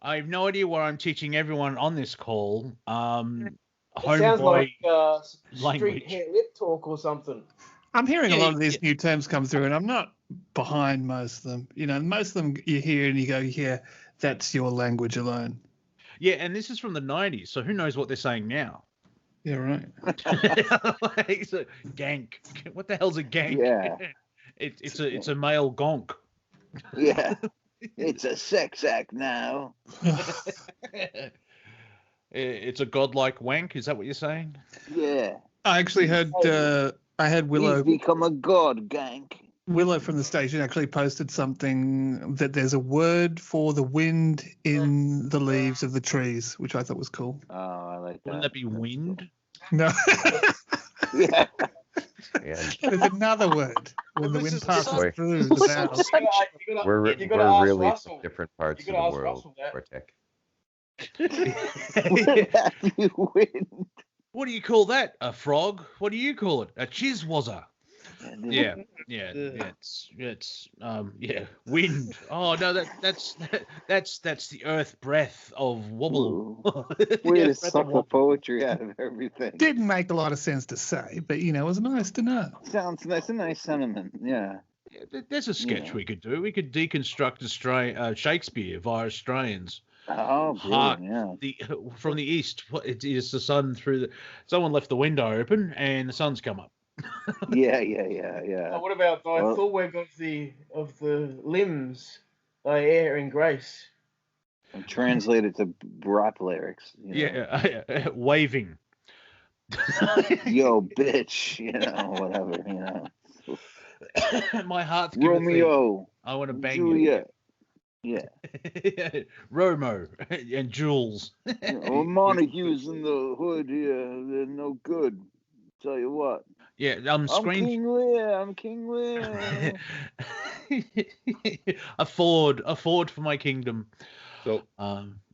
I have no idea what I'm teaching everyone on this call. Sounds like street hair lip talk or something. I'm hearing a lot of these new terms come through, and I'm not behind most of them. You know, most of them you hear and you go, yeah, that's your language alone. Yeah, and this is from the 90s, so who knows what they're saying now? Yeah, right. So, gank. What the hell's a gank? Yeah. It's a male gonk. Yeah. It's a sex act now. It's a godlike wank. Is that what you're saying? Yeah. I actually heard. I had Willow. He's become a god, gank. Willow from the station actually posted something that there's a word for the wind in the leaves of the trees, which I thought was cool. Oh, I like that. Wouldn't that be wind? No. Yeah. There's anher word when the wind passes through the vowels. We're really from different parts of the world, Cortek. What do you call that? A frog? What do you call it? A chiswazzer. Yeah. It's wind. Oh no, that's the earth breath of wobble. Way to suck the poetry out of everything. Didn't make a lot of sense to say, but it was nice to know. Sounds nice, a nice sentiment. Yeah. There's a sketch we could do. We could deconstruct Shakespeare via Australians. Oh, brilliant, From the east, it is the sun someone left the window open and the sun's come up. Yeah. Oh, what about thy full web of the limbs, thy air and grace? And translate it to rap lyrics. Yeah, waving. Yo, bitch, whatever, My heart's Romeo. I want to bang Juliet. Yeah. Romo and Jules. Montagues in the hood here, they're no good. Tell you what. Yeah, I'm King Lear. I'm King Lear. a Ford for my kingdom. So,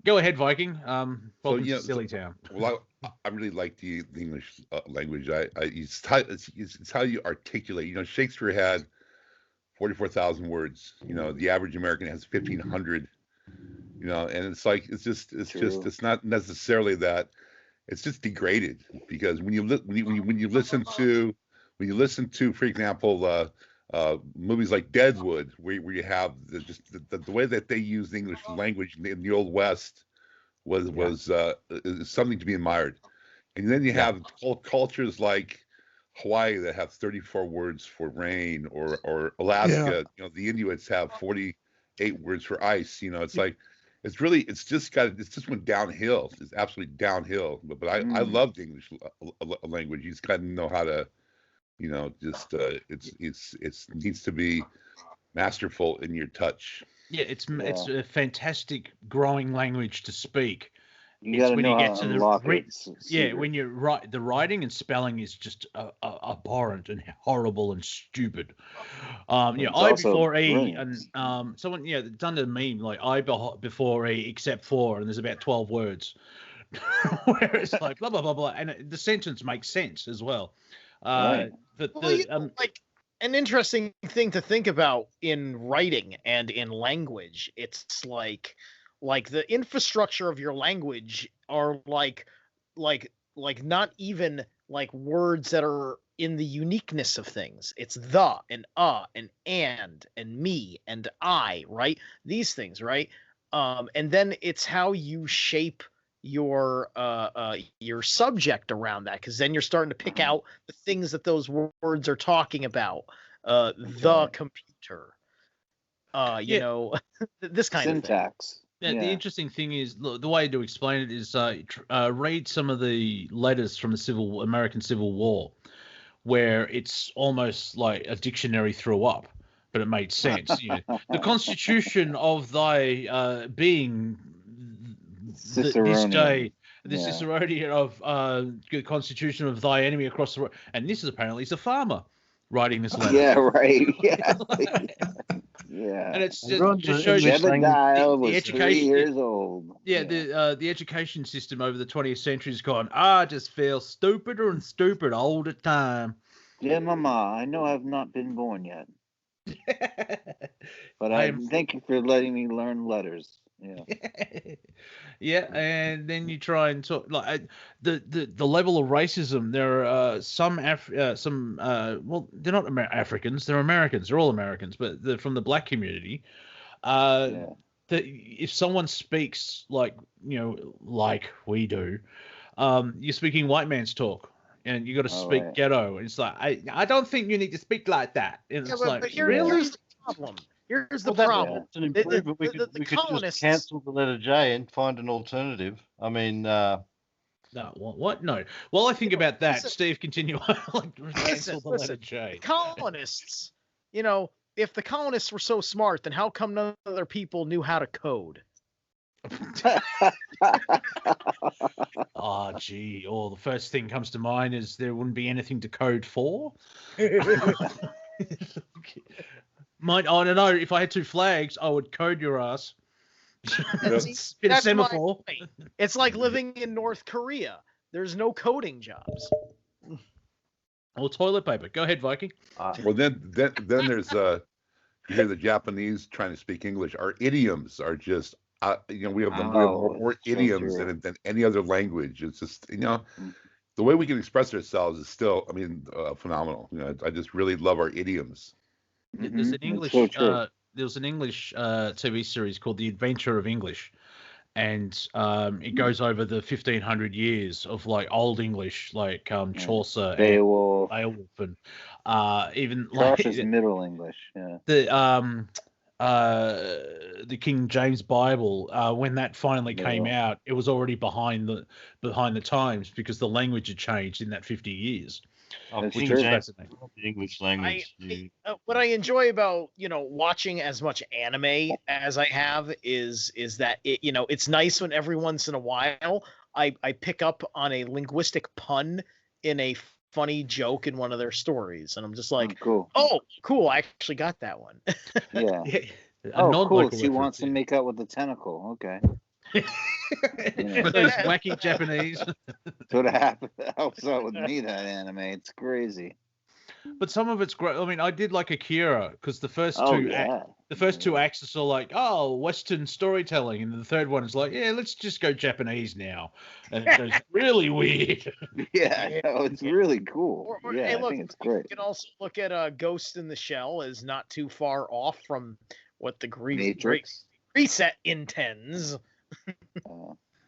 go ahead, Viking. Welcome to Sillytown. Well, I really like the English language. It's how you articulate. Shakespeare had 44,000 words. The average American has 1,500. And it's not necessarily that. It's just degraded because when you listen to, for example, movies like Deadwood, where you have the way that they use the English language in the Old West was something to be admired. And then you have cultures like Hawaii that have 34 words for rain, or Alaska. The Inuits have 48 words for ice. It's like it's just went downhill. It's absolutely downhill. But I love the English language. You just got to know how to, just it needs to be masterful in your touch. Yeah, it's a fantastic growing language to speak. You got to know how to unlock it. When you write, the writing and spelling is just abhorrent and horrible and stupid. I before E, and someone done a meme like I before E except for, and there's about 12 words, where it's like blah blah blah blah, and the sentence makes sense as well. Like an interesting thing to think about in writing and in language, it's like the infrastructure of your language are like not even like words that are in the uniqueness of things. It's the and and me and I, right? These things, right? And then it's how you shape your subject around that, because then you're starting to pick out the things that those words are talking about. The computer, this kind of syntax. Yeah, the interesting thing is the way to explain it is read some of the letters from the American Civil War, where it's almost like a dictionary threw up, but it made sense. The Constitution of thy being this day, this is Ciceronian of the Constitution of thy enemy across the road, and this is apparently a farmer writing this letter. Yeah, right. Yeah. Yeah, and it's just shows you the education. 3 years old. Yeah, the education system over the 20th century has gone. I just feel stupider and stupider all the time. Yeah, Mama, I know I've not been born yet, but thank you for letting me learn letters. Yeah. Yeah, and then you try and talk like the level of racism. There are some well, they're not Africans, they're Americans. They're all Americans, but they're from the black community. That if someone speaks like like we do, you're speaking white man's talk. And you got to speak ghetto. It's like I don't think you need to speak like that. And it's like, here's the problem. Here's the problem. That's an improvement. We could just cancel the letter J and find an alternative. I mean, no, what? No. While I think about that, Steve, continue. Cancel the letter J. Colonists, if the colonists were so smart, then how come none other people knew how to code? Oh, gee. The first thing comes to mind is there wouldn't be anything to code for. I don't know. If I had 2 flags, I would code your ass. It's a semaphore. It's like living in North Korea. There's no coding jobs. Or toilet paper. Go ahead, Viking. Well, then there's you hear the Japanese trying to speak English. Our idioms are just we have more idioms than any other language. It's just the way we can express ourselves is still, phenomenal. I just really love our idioms. There's an English there was an English TV series called The Adventure of English, and it goes over the 1500 years of like Old English, like Chaucer, Beowulf, and even Chaucer's Middle English. Yeah. The King James Bible, when that finally came out, it was already behind the times because the language had changed in that 50 years. Which is fascinating. The English language. What I enjoy about watching as much anime as I have is that it's nice when every once in a while I pick up on a linguistic pun in a funny joke in one of their stories, and I'm just like, cool. Oh, cool! I actually got that one. Yeah. Oh, cool. She wants to make out with the tentacle. Okay. For those wacky Japanese. That's what helps out with me, that anime. It's crazy. But some of it's great. I mean, I did like Akira because the first two acts are sort of like, Western storytelling, and the third one is like, let's just go Japanese now, and it's really weird. It's really cool. I think it's great. You can also look at Ghost in the Shell as not too far off from what the Greek reset intends.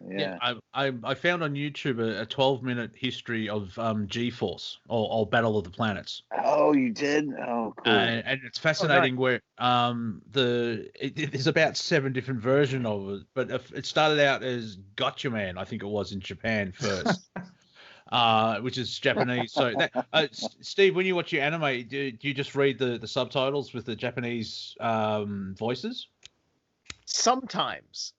Yeah. I found on YouTube a 12-minute history of G-Force or Battle of the Planets. Oh, you did? Oh, cool. And it's fascinating where there's about 7 different versions of it, but it started out as Gotcha Man, I think it was in Japan first, which is Japanese. So that, Steve, when you watch your anime, do you just read the subtitles with the Japanese voices? Sometimes.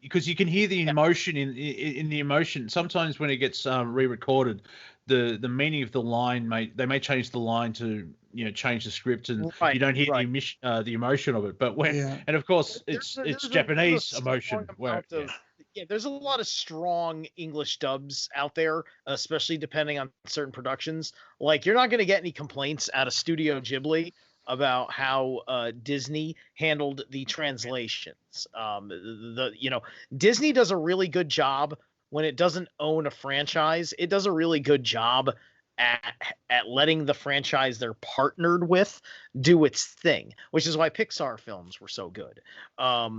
Because you can hear the emotion in the emotion. Sometimes when it gets re-recorded, the meaning of the line may change the line to change the script, and you don't hear the emotion of it. But and of course it's Japanese emotion. There's a lot of strong English dubs out there, especially depending on certain productions. Like, you're not going to get any complaints out of Studio Ghibli about how Disney handled the translations. Disney does a really good job when it doesn't own a franchise. It does a really good job at letting the franchise they're partnered with do its thing, which is why Pixar films were so good. Like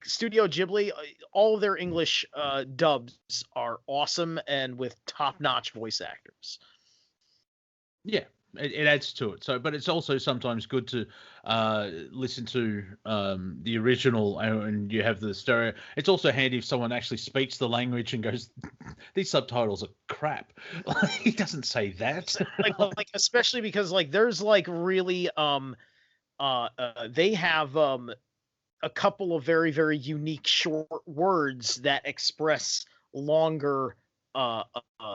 Studio Ghibli, all of their English dubs are awesome and with top-notch voice actors. Yeah. It adds to it. So, but it's also sometimes good to listen to the original, and you have the stereo. It's also handy if someone actually speaks the language and goes, "These subtitles are crap." He doesn't say that. like especially because there's really they have a couple of very, very unique short words that express longer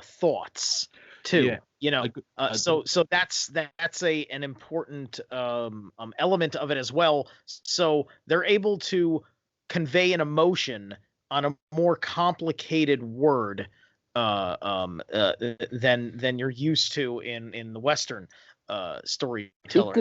thoughts too. So that's an important element of it as well. So they're able to convey an emotion on a more complicated word than you're used to in the Western storyteller.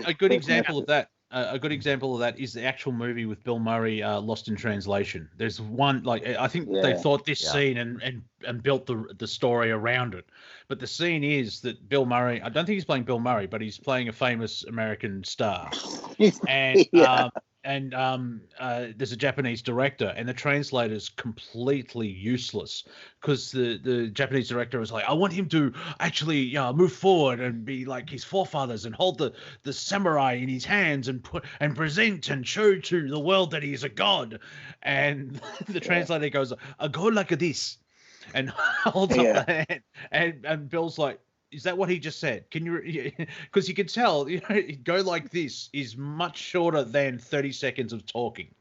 A good example of that. A good example of that is the actual movie with Bill Murray, Lost in Translation. There's one, I think they thought this scene and built the story around it. But the scene is that Bill Murray, I don't think he's playing Bill Murray, but he's playing a famous American star. And there's a Japanese director, and the translator's completely useless because the Japanese director is like, I want him to actually move forward and be like his forefathers and hold the samurai in his hands and present and show to the world that he is a god. And the translator goes, a god like this, and holds up the hand, and Bill's like, is that what he just said? Can you? Because you can tell, go like this is much shorter than 30 seconds of talking,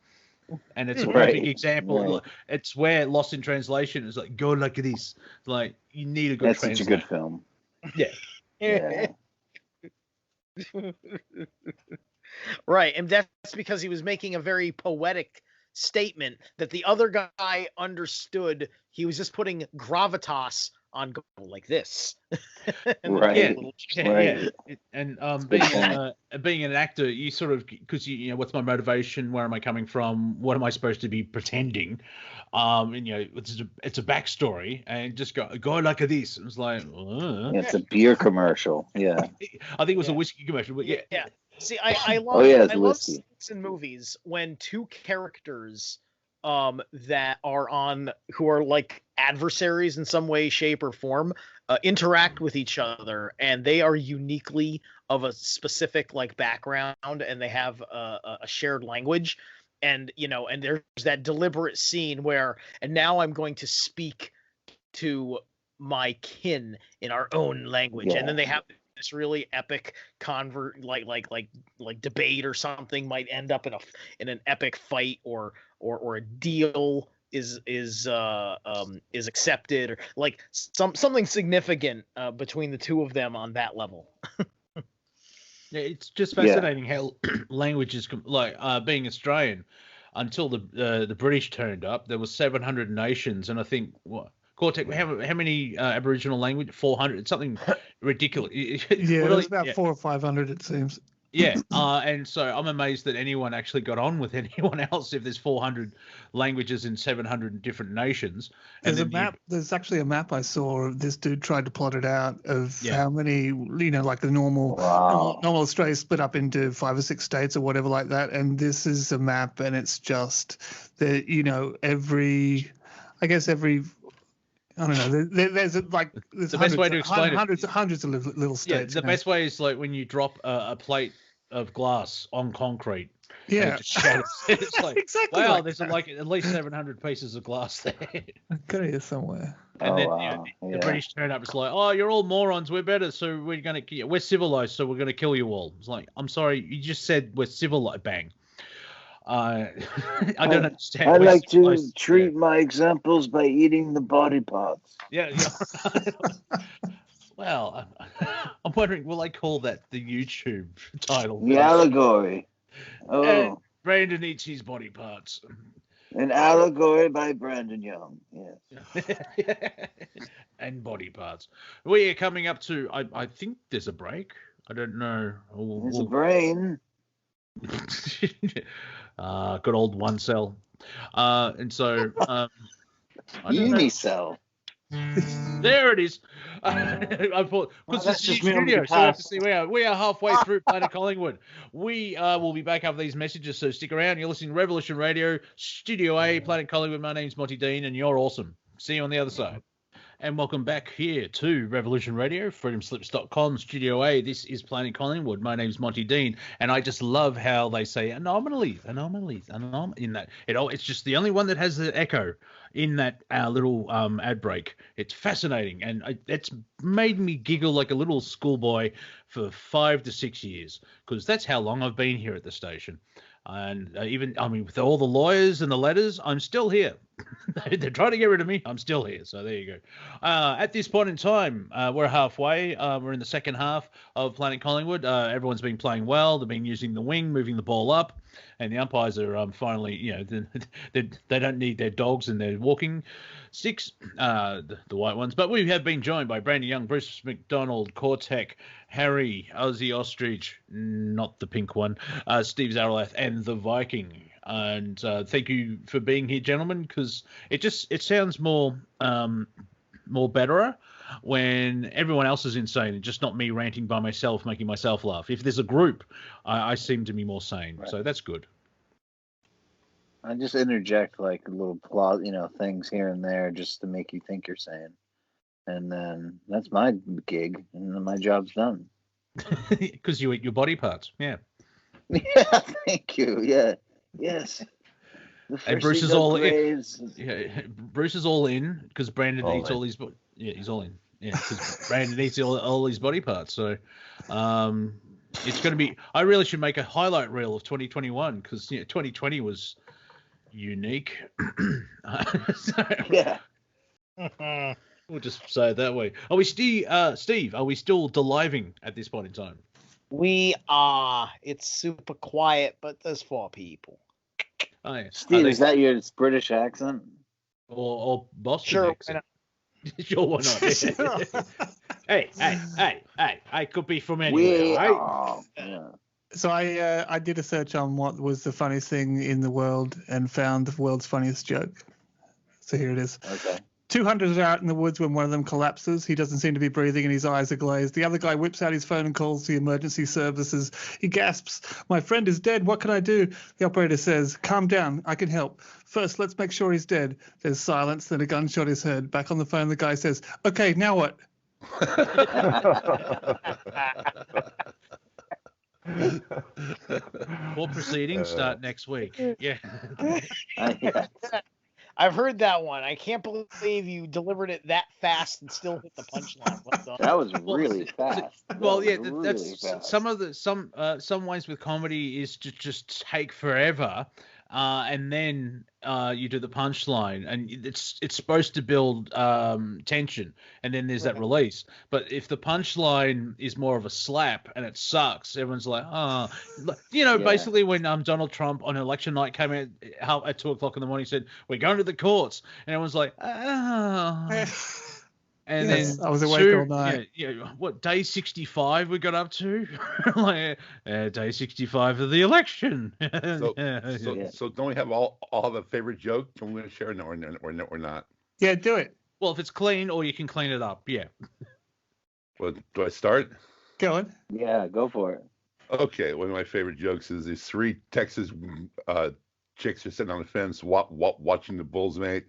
and it's a perfect example. Right. It's where Lost in Translation is like, go like this. Like, you need a good. That's such a good film. Yeah. Right, and that's because he was making a very poetic statement that the other guy understood. He was just putting gravitas on go like this. Right. And being an actor, you sort of, because what's my motivation? Where am I coming from? What am I supposed to be pretending? And it's a backstory, and just go like this. It was like, it's a beer commercial. Yeah. I think it was a whiskey commercial. But yeah. See, I love scenes in movies when two characters that are who are like adversaries in some way, shape, or form interact with each other, and they are uniquely of a specific background, and they have a shared language, and and there's that deliberate scene where, and now I'm going to speak to my kin in our own language, and then they have this really epic debate or something might end up in an epic fight, or a deal is accepted, or something significant between the two of them on that level. It's just fascinating how language is being Australian. Until the British turned up, there was 700 nations, and I think Cortek, how many Aboriginal language? 400, something ridiculous. It was about 400 or 500, it seems. Yeah, and so I'm amazed that anyone actually got on with anyone else if there's 400 languages in 700 different nations. There's a map. There's actually a map I saw. This dude tried to plot it out of how many, like the normal Australia split up into 5 or 6 states or whatever like that. And this is a map, and it's just that every. I don't know. There's the best way to explain hundreds of little states. Yeah, the best way is like when you drop a plate of glass on concrete. Yeah, it just shatters. It's like exactly. Wow, there's like at least 700 pieces of glass there. I've got it here somewhere. And the British turn up. It's like, oh, you're all morons. We're better, so we're civilized, so we're gonna kill you all. It's like, I'm sorry, you just said we're civilized. Bang. I don't understand. I like to treat my examples by eating the body parts. Yeah. Well, I'm wondering, will I call that the YouTube title? The allegory. Oh. Brandon eats his body parts. An allegory by Brandon Young. Yes. And body parts. We are coming up to. I think there's a break. I don't know. There's a brain. Good old one cell. And so Unicell. There it is. I thought because it's just studio, so I have to see we are halfway through Planet Collingwood. We will be back after these messages, so stick around. You're listening to Revolution Radio, Studio A, Planet Collingwood. My name's Monty Dean, and you're awesome. See you on the other side. And welcome back here to Revolution Radio, freedomslips.com, Studio A. This is Planet Collingwood. My name's Monty Dean, and I just love how they say anomalies in that. It's just the only one that has the echo in that little ad break. It's fascinating, and it's made me giggle like a little schoolboy for 5 to 6 years, because that's how long I've been here at the station. And with all the lawyers and the letters, I'm still here. They're trying to get rid of me. I'm still here. So there you go. At this point in time, we're halfway. We're in the second half of Planet Collingwood. Everyone's been playing well. They've been using the wing, moving the ball up. And the umpires are finally, they don't need their dogs and their walking sticks, the white ones. But we have been joined by Brandon Young, Bruce MacDonald, Cortek, Harry, Ozzie, Ostrich, not the pink one, Steve Zerilath, and the Viking. And thank you for being here, gentlemen, because it sounds more betterer when everyone else is insane and just not me ranting by myself, making myself laugh. If there's a group, I seem to be more sane. Right. So that's good. I just interject like little plot, things here and there just to make you think you're sane. And then that's my gig, and then my job's done. Because you eat your body parts, yeah. Yeah, thank you. Yeah, yes. And Bruce is all in. Yeah, Bruce is all in because Brandon eats all his. Yeah, he's all in. Yeah, because Brandon eats all his body parts. So, it's going to be. I really should make a highlight reel of 2021 because 2020 was unique. Yeah. We'll just say it that way. Are we still, Steve? Are we still deliving at this point in time? We are. It's super quiet, but there's 4 people. Oh, yeah. Steve, is that your British accent? Or Boston sure, accent? Sure, why not? Hey, I could be from anywhere, right? Yeah. So I did a search on what was the funniest thing in the world and found the world's funniest joke. So here it is. Okay. 200 are out in the woods when one of them collapses. He doesn't seem to be breathing and his eyes are glazed. The other guy whips out his phone and calls the emergency services. He gasps, "My friend is dead. What can I do?" The operator says, "Calm down. I can help. First, let's make sure he's dead." There's silence, then a gunshot is heard. Back on the phone, the guy says, "Okay, now what?" Court proceedings start next week. Yeah. I've heard that one. I can't believe you delivered it that fast and still hit the punchline. Well, that was really fast. Well, yeah, that's fast. Some ways with comedy is to just take forever, and then you do the punchline, and it's supposed to build tension, and then there's that release. But if the punchline is more of a slap and it sucks, everyone's like, oh, basically when Donald Trump on election night came out at 2:00 in the morning, said, "We're going to the courts," and everyone's like, oh. And Yes, then I was awake all night. What day 65 we got up to? Like, day 65 of the election. So don't we have all the favorite joke? Can we share or not? Yeah, do it. Well, if it's clean, or you can clean it up. Yeah. Well, do I start? Go on. Yeah, go for it. Okay, one of my favorite jokes is these three Texas chicks are sitting on the fence watching the Bulls, mate.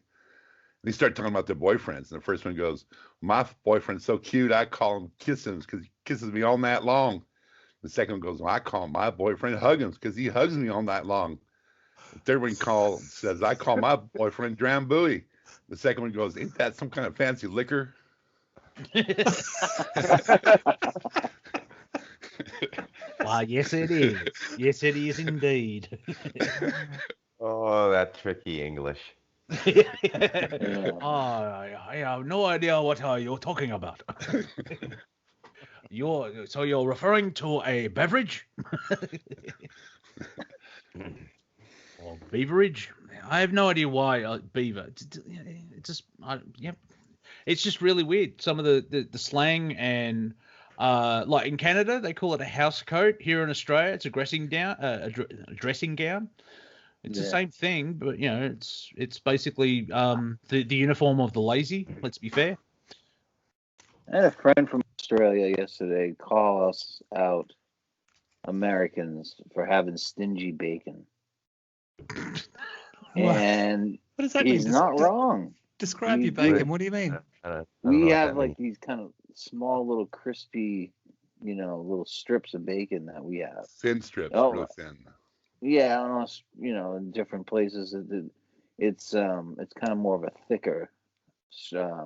They start talking about their boyfriends, and the first one goes, "My boyfriend's so cute, I call him Kissins because he kisses me all night long." The second one goes, "Well, I call my boyfriend Huggins because he hugs me all night long." The third one says, "I call my boyfriend Drambuie." The second one goes, "Ain't that some kind of fancy liquor?" Why, yes, it is. Yes, it is indeed. Oh, that tricky English. I have no idea what you're talking about. You're referring to a beverage? Or beverage? I have no idea why beaver. It's just really weird. Some of the slang and like in Canada they call it a house coat. Here in Australia it's a dressing gown. It's the same thing, but it's basically the uniform of the lazy. Let's be fair. I had a friend from Australia yesterday call us out, Americans, for having stingy bacon. And what does that he's mean? not wrong. Describe your bacon. What do you mean? We have like these kind of small little crispy, little strips of bacon that we have. Thin strips, real thin. Yeah, almost, in different places it's kind of more of a thicker strip.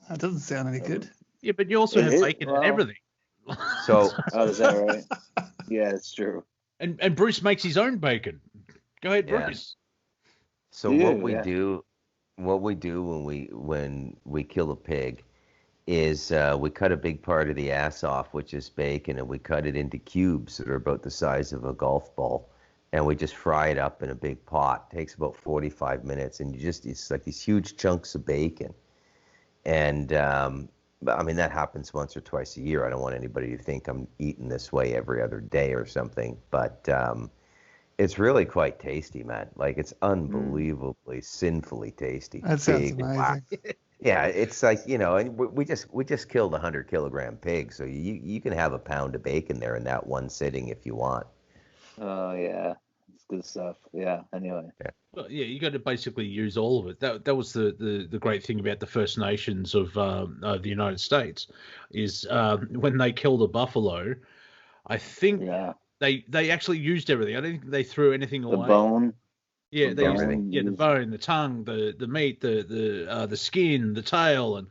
That doesn't sound any good. Yeah, but you also have bacon and everything. So is that right? Yeah, it's true. And Bruce makes his own bacon. Go ahead, Bruce. So what we do when we kill a pig is we cut a big part of the ass off, which is bacon, and we cut it into cubes that are about the size of a golf ball, and we just fry it up in a big pot. It takes about 45 minutes, and it's like these huge chunks of bacon. And I mean, that happens once or twice a year. I don't want anybody to think I'm eating this way every other day or something, but it's really quite tasty, man. Like, it's unbelievably sinfully tasty. That sounds amazing. Yeah, it's like, and we just killed a 100-kilogram pig, so you can have a pound of bacon there in that one sitting if you want. Oh yeah, it's good stuff. Yeah. Anyway. Yeah. Well, yeah, you got to basically use all of it. That was the great thing about the First Nations of the United States, is when they killed a buffalo, I think they actually used everything. I don't think they threw anything away. The bone. Yeah, they used the bone, the tongue, the meat, the skin, the tail, and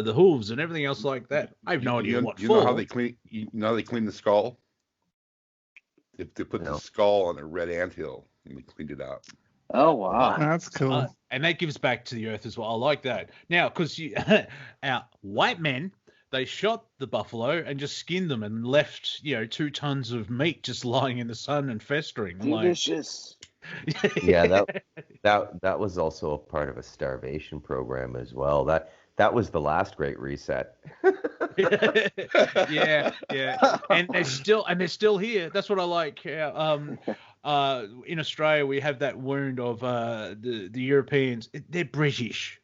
the hooves and everything else like that. I have no idea what for. You know how they clean? They clean the skull? They put the skull on a red anthill and they cleaned it out. Oh wow, that's cool. And that gives back to the earth as well. I like that. Now, because our white men, they shot the buffalo and just skinned them and left 2 tons of meat just lying in the sun and festering. Delicious. Yeah, that was also a part of a starvation program as well. That was the last Great Reset. yeah, and they're still here. That's what I like. In Australia, we have that wound of the Europeans. They're British.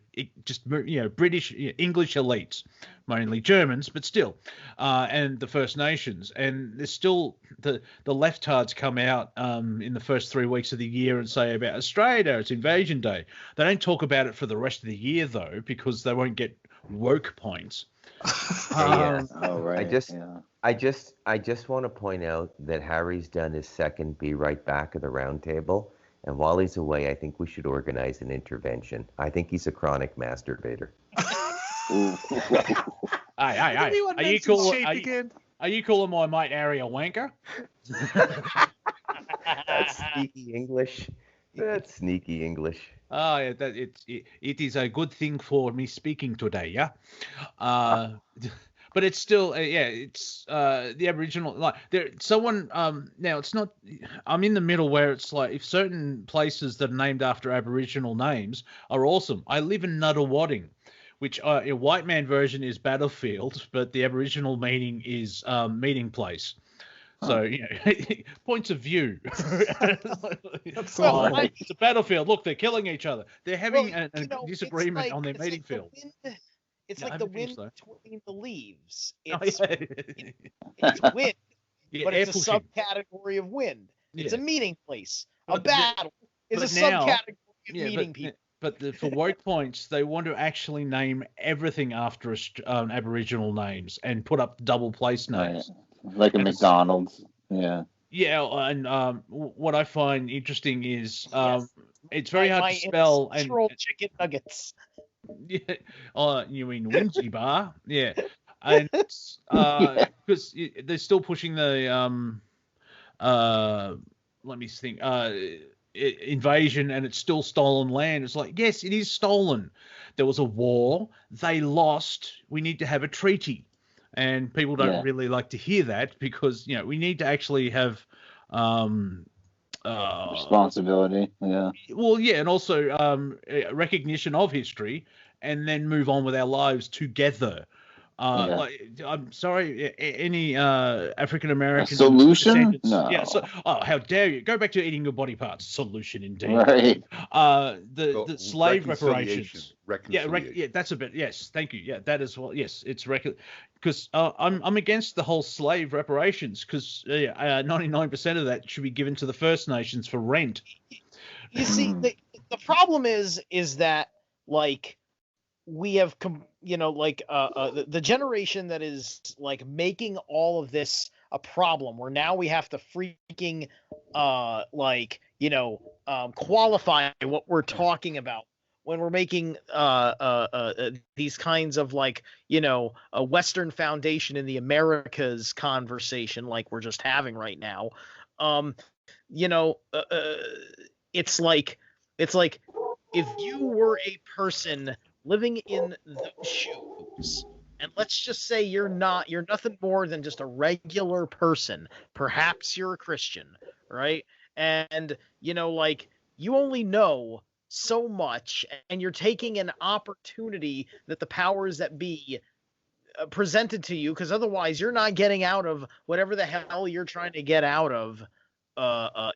British, English elites, mainly Germans, but still, and the First Nations. And there's still the leftards come out in the first 3 weeks of the year and say about Australia, it's Invasion Day. They don't talk about it for the rest of the year though, because they won't get woke points. Oh, right. I just want to point out that Harry's done his second Be Right Back of the round table. And while he's away, I think we should organize an intervention. I think he's a chronic masturbator. Aye. Are you calling my mate Harry a wanker? That's sneaky English. That's sneaky English. Oh, yeah, it is a good thing for me speaking today, yeah. But it's still, it's the Aboriginal. Like now it's not. I'm in the middle where it's like if certain places that are named after Aboriginal names are awesome. I live in Nuttawading, which a white man version is battlefield, but the Aboriginal meaning is meeting place. So, points of view. That's all right. It's a battlefield. Look, they're killing each other. They're having a disagreement on their it's meeting like the field. wind- It's No, like I the haven't wind finished, between the leaves. Oh, It's, yeah. it's wind, Yeah, but air it's a pushing. subcategory of wind. It's Yeah. a meeting place. A But battle is a but now- subcategory of meeting people. But for woke points, they want to actually name everything after Aboriginal names and put up double place names. Right. Like a And McDonald's. Yeah. Yeah, and what I find interesting is Yes. it's very hard My to spell. And ancestral chicken nuggets. yeah, you mean Wingy Bar? Yeah, and because they're still pushing the let me think. Invasion, and it's still stolen land. It's like, yes, it is stolen. There was a war. They lost. We need to have a treaty. And people don't really like to hear that because, we need to actually have responsibility. Yeah. well, yeah, and also recognition of history, and then move on with our lives together. I'm sorry, any African American solution? descendants- No. Yeah. So, how dare you? Go back to eating your body parts. Solution indeed. Right. The slave reparations. Reconciliation. Yeah, that's a bit. Yes, thank you. Yeah, that is what. Yes, it's because I'm against the whole slave reparations because 99% of that should be given to the First Nations for rent. You see, the problem is that like we have the generation that is like making all of this a problem where now we have to freaking qualify what we're talking about when we're making these kinds of a Western Foundation in the Americas conversation like we're just having right now. It's like if you were a person living in those shoes, and let's just say you're nothing more than just a regular person. Perhaps you're a Christian, right? And you only know so much, and you're taking an opportunity that the powers that be presented to you, because otherwise you're not getting out of whatever the hell you're trying to get out of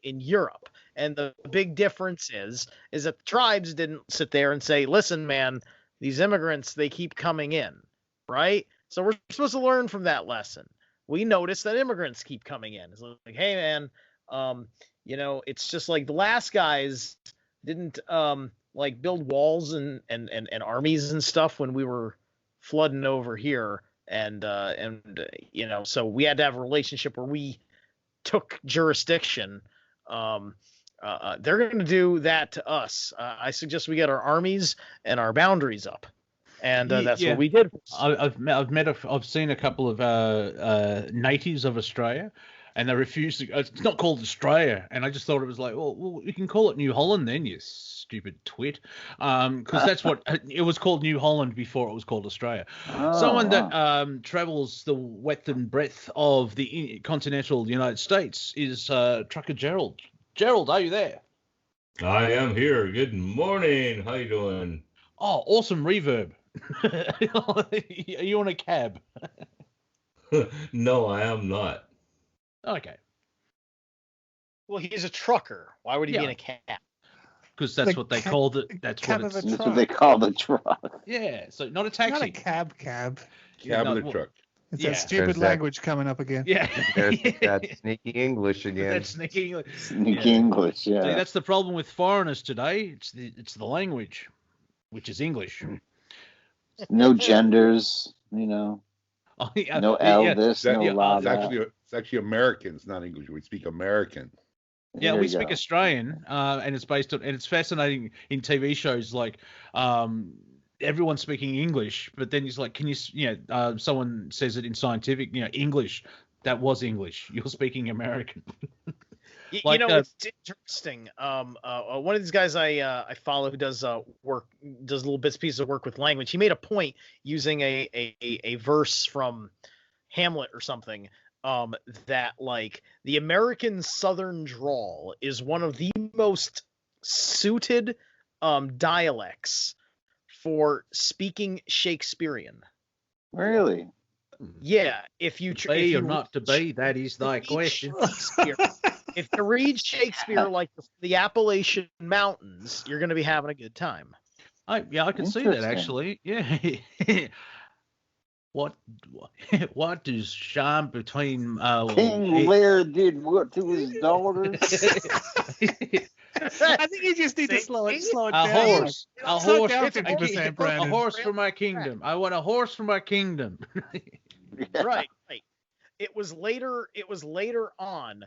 in Europe. And the big difference is that the tribes didn't sit there and say, listen, man, these immigrants, they keep coming in, right? So we're supposed to learn from that lesson. We notice that immigrants keep coming in. It's like, hey, man, it's just like the last guys didn't build walls and armies and stuff when we were flooding over here. And so we had to have a relationship where we took jurisdiction. They're going to do that to us. I suggest we get our armies and our boundaries up, and that's what we did. I've seen a couple of natives of Australia, and they refuse to. It's not called Australia, and I just thought it was like, well, you can call it New Holland then, you stupid twit, because that's what it was called, New Holland, before it was called Australia. Someone that travels the width and breadth of the continental United States is Trucker Gerald. Gerald, are you there? I am here. Good morning. How you doing? Oh, awesome reverb. Are you on a cab? No, I am not. Okay. Well, he's a trucker. Why would he be in a cab? Because that's what they called it. That's what they call the truck. Yeah, so not a taxi. Not a cab. Cab of the truck. It's that stupid language coming up again. Yeah. There's that sneaky English again. That's sneaky English. English, yeah. See, that's the problem with foreigners today. It's the language, which is English. No genders, No Elvis, no Lava. It's actually American. It's not English. We speak American. Yeah, we speak Australian, and it's based on, and it's fascinating in TV shows like everyone's speaking English, but then he's like, can you, someone says it in scientific, English, that was English. You're speaking American. It's interesting. One of these guys I follow who does little pieces of work with language. He made a point using a verse from Hamlet or something, that like the American Southern drawl is one of the most suited dialects for speaking Shakespearean. Really? Yeah, if you Be or not to be, that is thy question. If you read Shakespeare like the Appalachian Mountains, you're going to be having a good time. I can see that actually. Yeah. What does shine between King Lear did what to his daughter? I think you just need to slow it down. A horse for my kingdom. I want a horse for my kingdom. Right. It was later on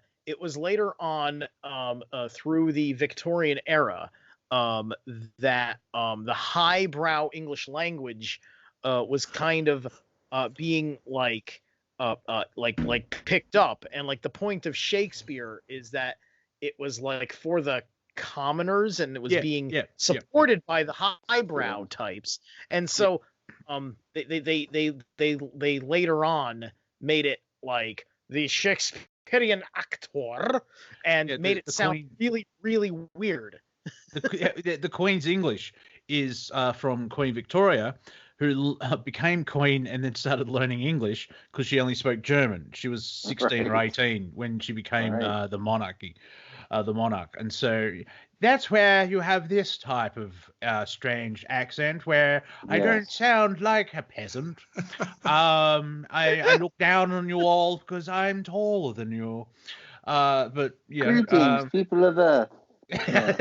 through the Victorian era that the highbrow English language was kind of being like picked up, and like the point of Shakespeare is that it was like for the commoners, and it was being supported by the highbrow types, and so they later on made it like the Shakespearean actor and made it sound really, really weird. The Queen's English is from Queen Victoria, who became queen and then started learning English because she only spoke German. She was 16 or 18 when she became the monarch. And so that's where you have this type of strange accent where I don't sound like a peasant. I look down on you all because I'm taller than you. But yeah, greetings, people of Earth. Yeah.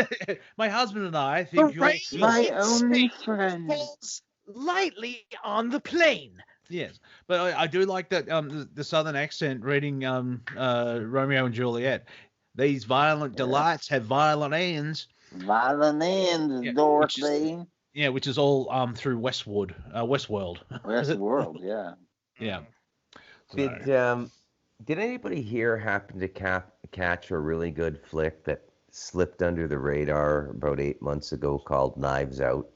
My husband and I think you're my only friend. Falls lightly on the plane. Yes, but I do like that the southern accent reading Romeo and Juliet. These violent delights have violent ends. Violent ends, Dorothy. Which is all through Westworld. Westworld, yeah. Yeah. Did anybody here happen to catch a really good flick that slipped under the radar about 8 months ago called Knives Out?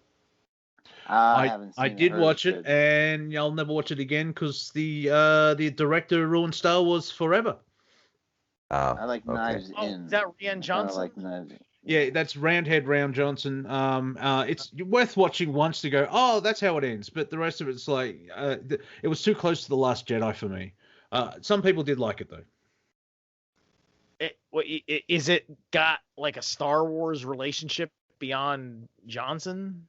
I did watch it, and I'll never watch it again because the director ruined Star Wars forever. I like Knives In. Is that Rian Johnson? I like Knives In. Yeah, that's Roundhead Round Johnson. It's worth watching once to go, oh, that's how it ends. But the rest of it's like, it was too close to The Last Jedi for me. Some people did like it, though. Is it got like a Star Wars relationship beyond Johnson?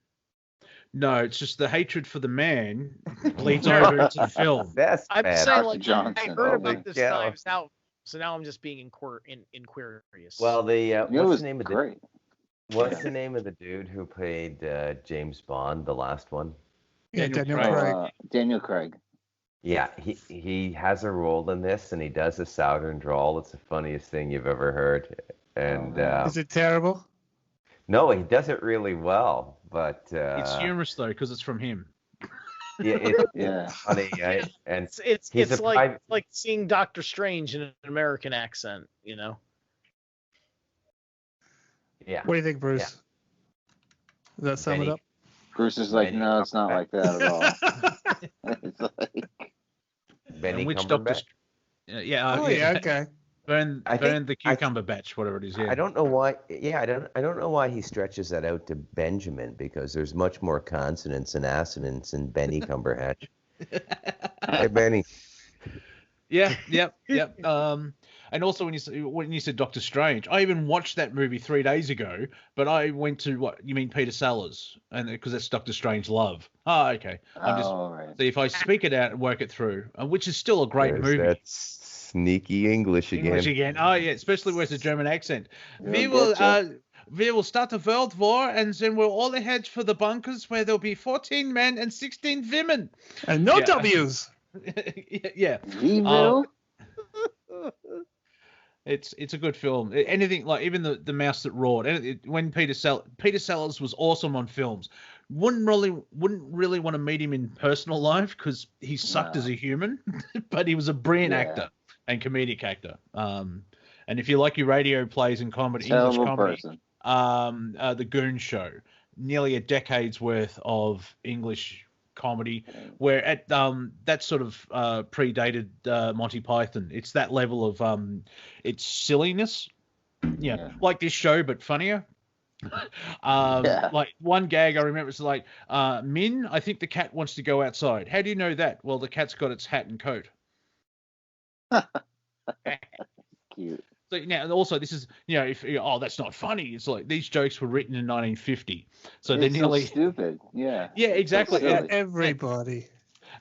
No, it's just the hatred for the man bleeds over into the film. I'm saying, like, Johnson. I heard about this Knives Out, so now I'm just being inquirious. Well, what's the name of great. What's the name of the dude who played James Bond, the last one? Yeah, Daniel Craig. Daniel Craig. Yeah, he has a role in this, and he does a southern drawl. It's the funniest thing you've ever heard. And is it terrible? No, he does it really well, but it's humorous though because it's from him. Yeah, it's funny, and it's like seeing Doctor Strange in an American accent, you know. Yeah. What do you think, Bruce? Yeah. Does that sum it up? Bruce is like, no, it's not like that at all. It's like Benny which Cumberbatch. Okay. Burn the cucumber batch, whatever it is. Yeah. I don't know why. Yeah, I don't know why he stretches that out to Benjamin, because there's much more consonants and assonants in Benny Cumberbatch. Hey, Benny. Yeah. And also when you said Doctor Strange, I even watched that movie 3 days ago, but I went to what you mean Peter Sellers, and because that's Doctor Strange Love. Oh, okay. Right. So if I speak it out and work it through, which is still a great movie. That's sneaky English again. Oh yeah, especially with the German accent. We will start a world war, and then we'll all head for the bunkers where there'll be 14 men and 16 women. And no W's. Yeah. We will. It's a good film. Anything like even the Mouse That Roared. When Peter Sellers was awesome on films. Wouldn't really want to meet him in personal life because he sucked as a human, but he was a brilliant actor and comedic actor. And if you like your radio plays and comedy, English comedy, The Goon Show, nearly a decade's worth of English comedy, where at that sort of predated Monty Python. It's that level of it's silliness, like this show, but funnier. Like one gag I remember was like, Min, I think the cat wants to go outside. How do you know that? Well, the cat's got its hat and coat. Cute. So now, and also this is, if that's not funny. It's like these jokes were written in 1950, so they're It's so nearly stupid. Yeah. Yeah, exactly. So silly. Everybody.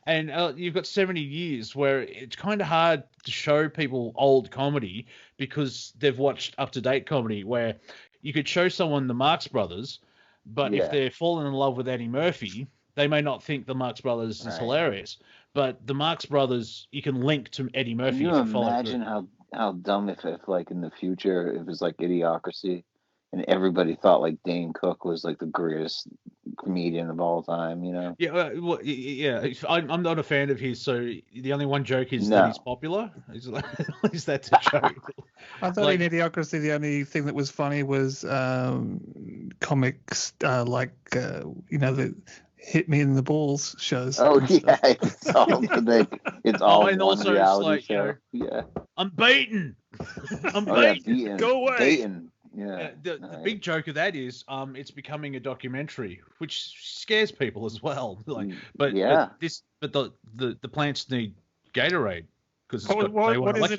And you've got 70 years where it's kind of hard to show people old comedy because they've watched up-to-date comedy where you could show someone the Marx Brothers, but if they're falling in love with Eddie Murphy, they may not think the Marx Brothers is hilarious. But the Marx Brothers, you can link to Eddie Murphy. Can you imagine how dumb if like in the future it was like Idiocracy and everybody thought like Dane Cook was like the greatest comedian of all time, Yeah, I'm not a fan of his, so the only one joke is that he's popular. Is that the joke? I thought in Idiocracy the only thing that was funny was comics the Hit Me in the Balls shows. Oh yeah, it's all it's all and one also reality it's like, show. I'm beaten. I'm beaten. Go away. Beaten. Yeah. The big joke of that is it's becoming a documentary, which scares people as well. Like, but the plants need Gatorade because what is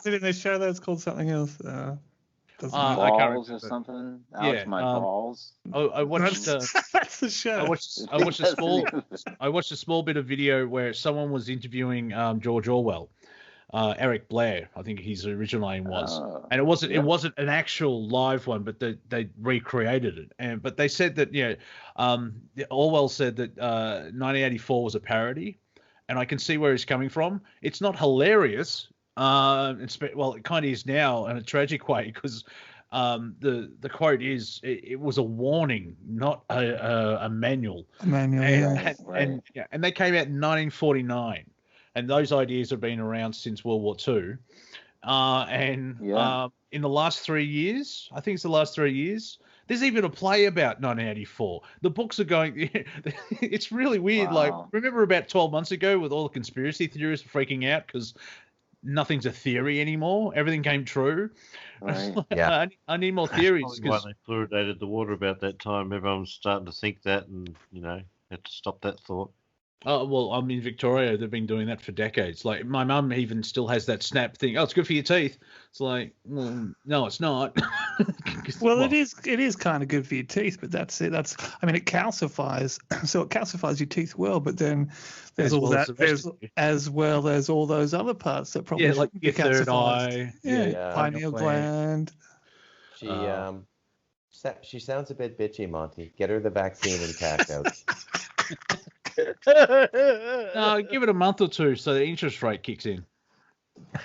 it in the show that's called something else? Balls or something. Alex, my balls. I watched. That's the show. I watched a small bit of video where someone was interviewing George Orwell. Eric Blair, I think his original name was, and it wasn't an actual live one, but they recreated it. But they said that Orwell said that 1984 was a parody, and I can see where he's coming from. It's not hilarious. It kind of is now in a tragic way because the quote is it was a warning, not a manual. A manual, and they came out in 1949. And those ideas have been around since World War II. In the last 3 years, I think it's the last 3 years, there's even a play about 1984. The books are going... It's really weird. Wow. Like, remember about 12 months ago with all the conspiracy theorists freaking out because nothing's a theory anymore? Everything came true. Right. I need more theories. Why they fluoridated the water about that time. Everyone was starting to think that and, had to stop that thought. Oh, well, I'm in Victoria. They've been doing that for decades. Like, my mum even still has that snap thing. Oh, it's good for your teeth. It's like, well, no, it's not. Well, it is kind of good for your teeth, but that's it. It calcifies. So it calcifies your teeth well, but then there's all that. There's as well as all those other parts that probably like your third eye. Pineal gland. She sounds a bit bitchy, Monty. Get her the vaccine and cash out. No, give it a month or two so the interest rate kicks in.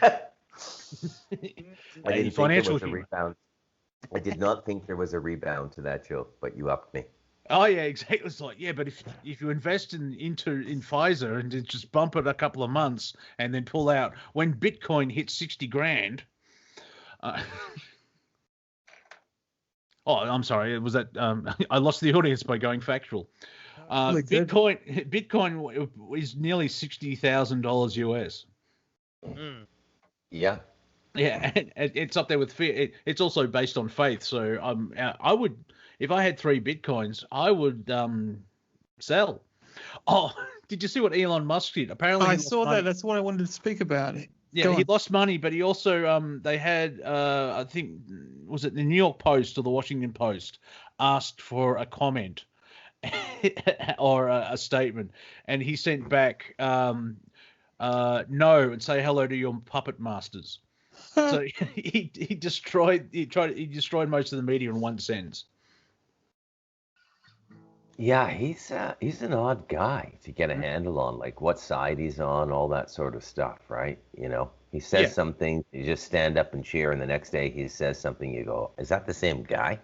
I didn't think there was a rebound. I did not think there was a rebound to that joke, but you upped me. Oh yeah, exactly. It's like, but if you invest in Pfizer and just bump it a couple of months and then pull out when Bitcoin hits 60 grand. Oh, I'm sorry. Was that I lost the audience by going factual. Bitcoin is nearly $60,000 US. Yeah. Yeah, and it's up there with fear. It's also based on faith. So I would, if I had 3 Bitcoins, I would sell. Oh, did you see what Elon Musk did? Apparently, I saw that. That's what I wanted to speak about. Yeah, he lost money, but he also they had I think was it the New York Post or the Washington Post asked for a comment. Or a statement, and he sent back no and say hello to your puppet masters. So he destroyed most of the media in one sentence. Yeah, he's an odd guy to get a handle on, like what side he's on, all that sort of stuff, right? He says something, you just stand up and cheer, and the next day he says something, you go, is that the same guy?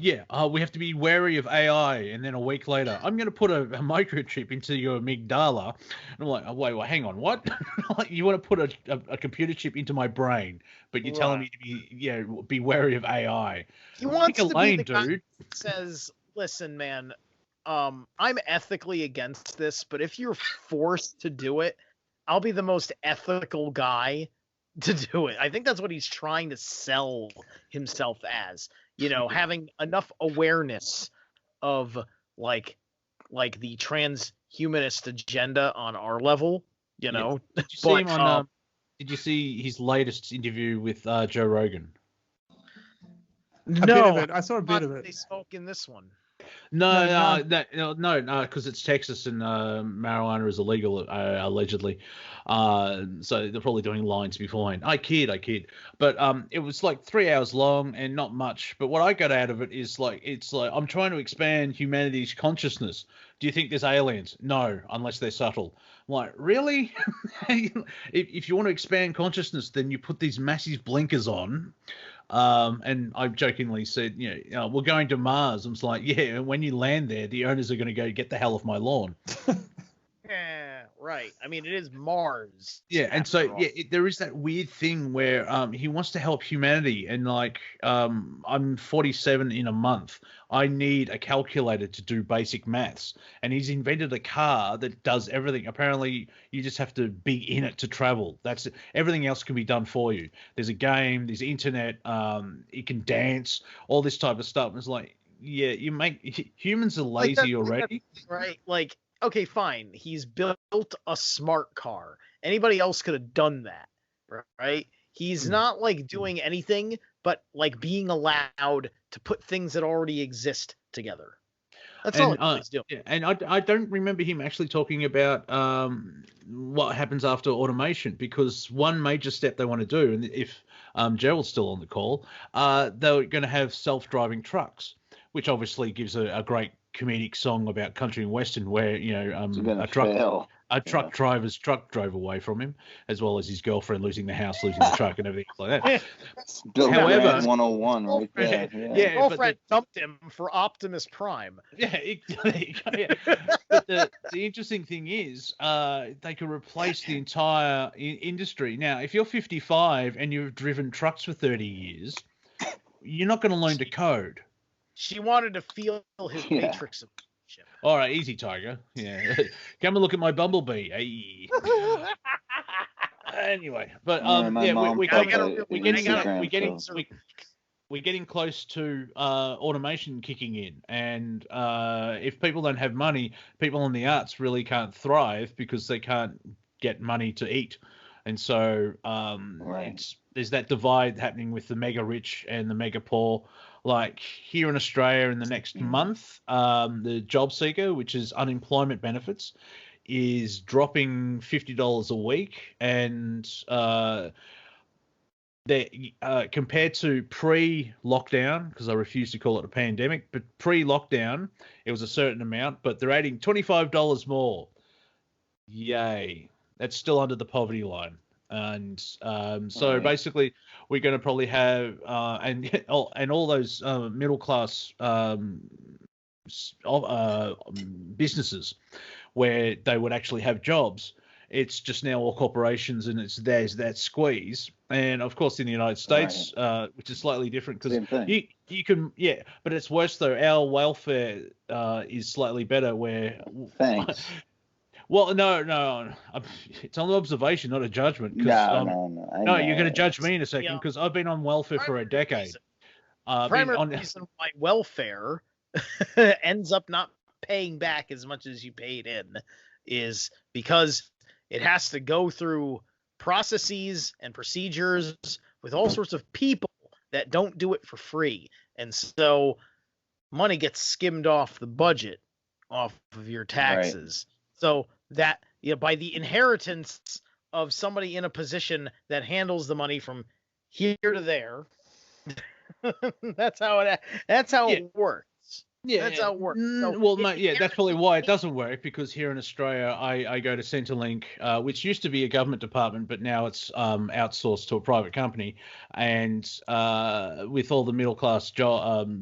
Yeah, we have to be wary of AI. And then a week later, I'm going to put a microchip into your amygdala. And I'm like, oh, wait, hang on, what? Like, you want to put a computer chip into my brain, but you're telling me to be wary of AI. He wants to be the guy who says, listen, man, I'm ethically against this, but if you're forced to do it, I'll be the most ethical guy to do it. I think that's what he's trying to sell himself as. having enough awareness of like the transhumanist agenda on our level, Did you see him on? Did you see his latest interview with Joe Rogan? No, I saw a bit of it. They spoke in this one. No, because it's Texas and marijuana is illegal allegedly. So they're probably doing lines beforehand. I kid. But it was like 3 hours long and not much. But what I got out of it is it's like I'm trying to expand humanity's consciousness. Do you think there's aliens? No, unless they're subtle. I'm like, really? If you want to expand consciousness, then you put these massive blinkers on. And I jokingly said, we're going to Mars. I was like, yeah, when you land there, the owners are going to go, get the hell off my lawn. Yeah, right. I mean, it is Mars. Yeah, and so there is that weird thing where he wants to help humanity, and I'm 47 in a month. I need a calculator to do basic maths, and he's invented a car that does everything. Apparently, you just have to be in it to travel. That's it. Everything else can be done for you. There's a game, there's internet, it can dance, all this type of stuff. And it's like, yeah, humans are lazy already, right? Okay, fine. He's built a smart car. Anybody else could have done that, right? He's not doing anything but being allowed to put things that already exist together. That's all he's doing. Yeah, and I don't remember him actually talking about what happens after automation, because one major step they want to do, and if Gerald's still on the call, they're going to have self-driving trucks, which obviously gives a great comedic song about country and western where a truck driver's truck drove away from him, as well as his girlfriend losing the house, losing the truck, and everything like that. However, 101 right there. Yeah, girlfriend dumped him for Optimus Prime. Yeah, But the interesting thing is, they could replace the entire industry. Now, if you're 55 and you've driven trucks for 30 years, you're not going to learn to code. She wanted to feel his matrix of shit. All right, easy, Tiger. Yeah, come and look at my Bumblebee. Hey. Anyway, but we're getting close to automation kicking in, and if people don't have money, people in the arts really can't thrive because they can't get money to eat, and so there's that divide happening with the mega rich and the mega poor. Like here in Australia in the next month, the job seeker, which is unemployment benefits, is dropping $50 a week, and they compared to pre-lockdown, because I refuse to call it a pandemic, but pre-lockdown it was a certain amount, but they're adding $25 more. Yay! That's still under the poverty line. And so basically we're going to probably have and all those middle class businesses where they would actually have jobs. It's just now all corporations, and there's that squeeze. And of course in the United States, which is slightly different because you can, but it's worse though. Our welfare is slightly better where thanks. Well, no. It's an observation, not a judgment. No, you're going to judge me in a second because I've been on welfare for a decade. Primary reason why welfare ends up not paying back as much as you paid in is because it has to go through processes and procedures with all sorts of people that don't do it for free. And so money gets skimmed off the budget, off of your taxes. Right. So that by the inheritance of somebody in a position that handles the money from here to there, that's how it works. Yeah, that's how it works. So that's probably why it doesn't work, because here in Australia, I go to Centrelink, which used to be a government department, but now it's outsourced to a private company. And with all the middle class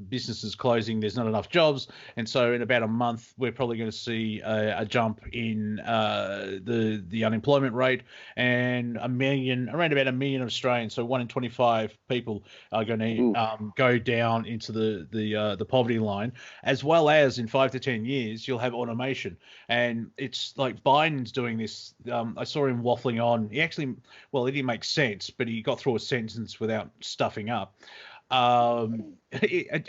businesses closing, there's not enough jobs. And so in about a month, we're probably going to see a jump in the unemployment rate, and around about a million Australians, so 1 in 25 people are going to go down into the poverty line. As well as in 5 to 10 years, you'll have automation. And it's like Biden's doing this. I saw him waffling on. He actually, it didn't make sense, but he got through a sentence without stuffing up. It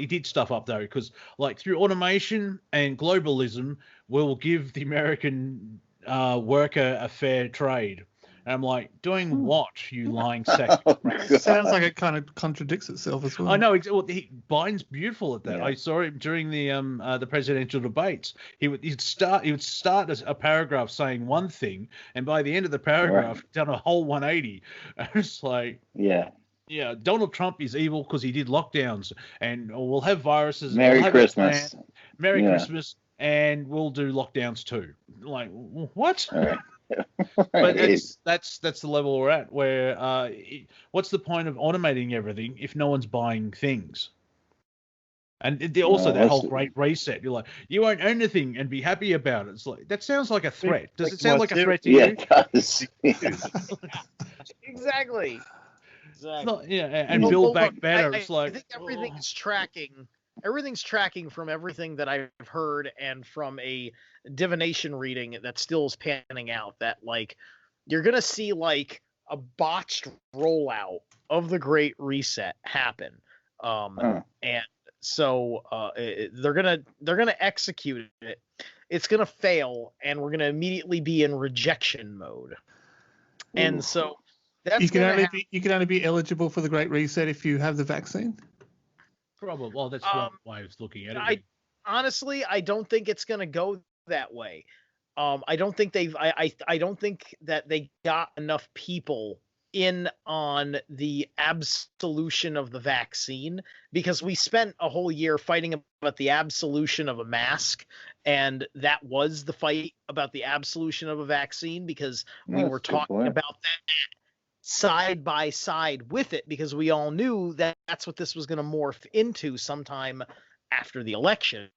did stuff up though, because like through automation and globalism, we'll give the American worker a fair trade. And I'm like, doing what, you lying sack? Sounds like it kind of contradicts itself as well. I know. Well, Biden's beautiful at that. Yeah. I saw him during the presidential debates. He'd start a paragraph saying one thing, and by the end of the paragraph, done a whole 180. It's like, Yeah. yeah, Donald Trump is evil because he did lockdowns, and we'll have viruses. Merry we'll have Christmas. Merry Yeah. Christmas, and we'll do lockdowns too. Like, what? All right. But that's the level we're at. Where what's the point of automating everything if no one's buying things? And also that whole great reset. You're like, you won't own anything and be happy about it. It's like, that sounds like a threat. Does it sound like a threat to you? It does. Exactly. It's not, and Build Back Better. It's like, I think everything's tracking. Everything's tracking from everything that I've heard and from a divination reading that still is panning out. That like you're gonna see like a botched rollout of the Great Reset happen, and so they're gonna execute it. It's gonna fail, and we're gonna immediately be in rejection mode. And so that's you can only be eligible for the Great Reset if you have the vaccine. probably. Well, that's one way of looking at it. Honestly, I don't think it's gonna go that way. I don't think I don't think that they got enough people in on the absolution of the vaccine, because we spent a whole year fighting about the absolution of a mask, and that was the fight about the absolution of a vaccine, because we were talking about that side by side with it, because we all knew that that's what this was going to morph into sometime after the election.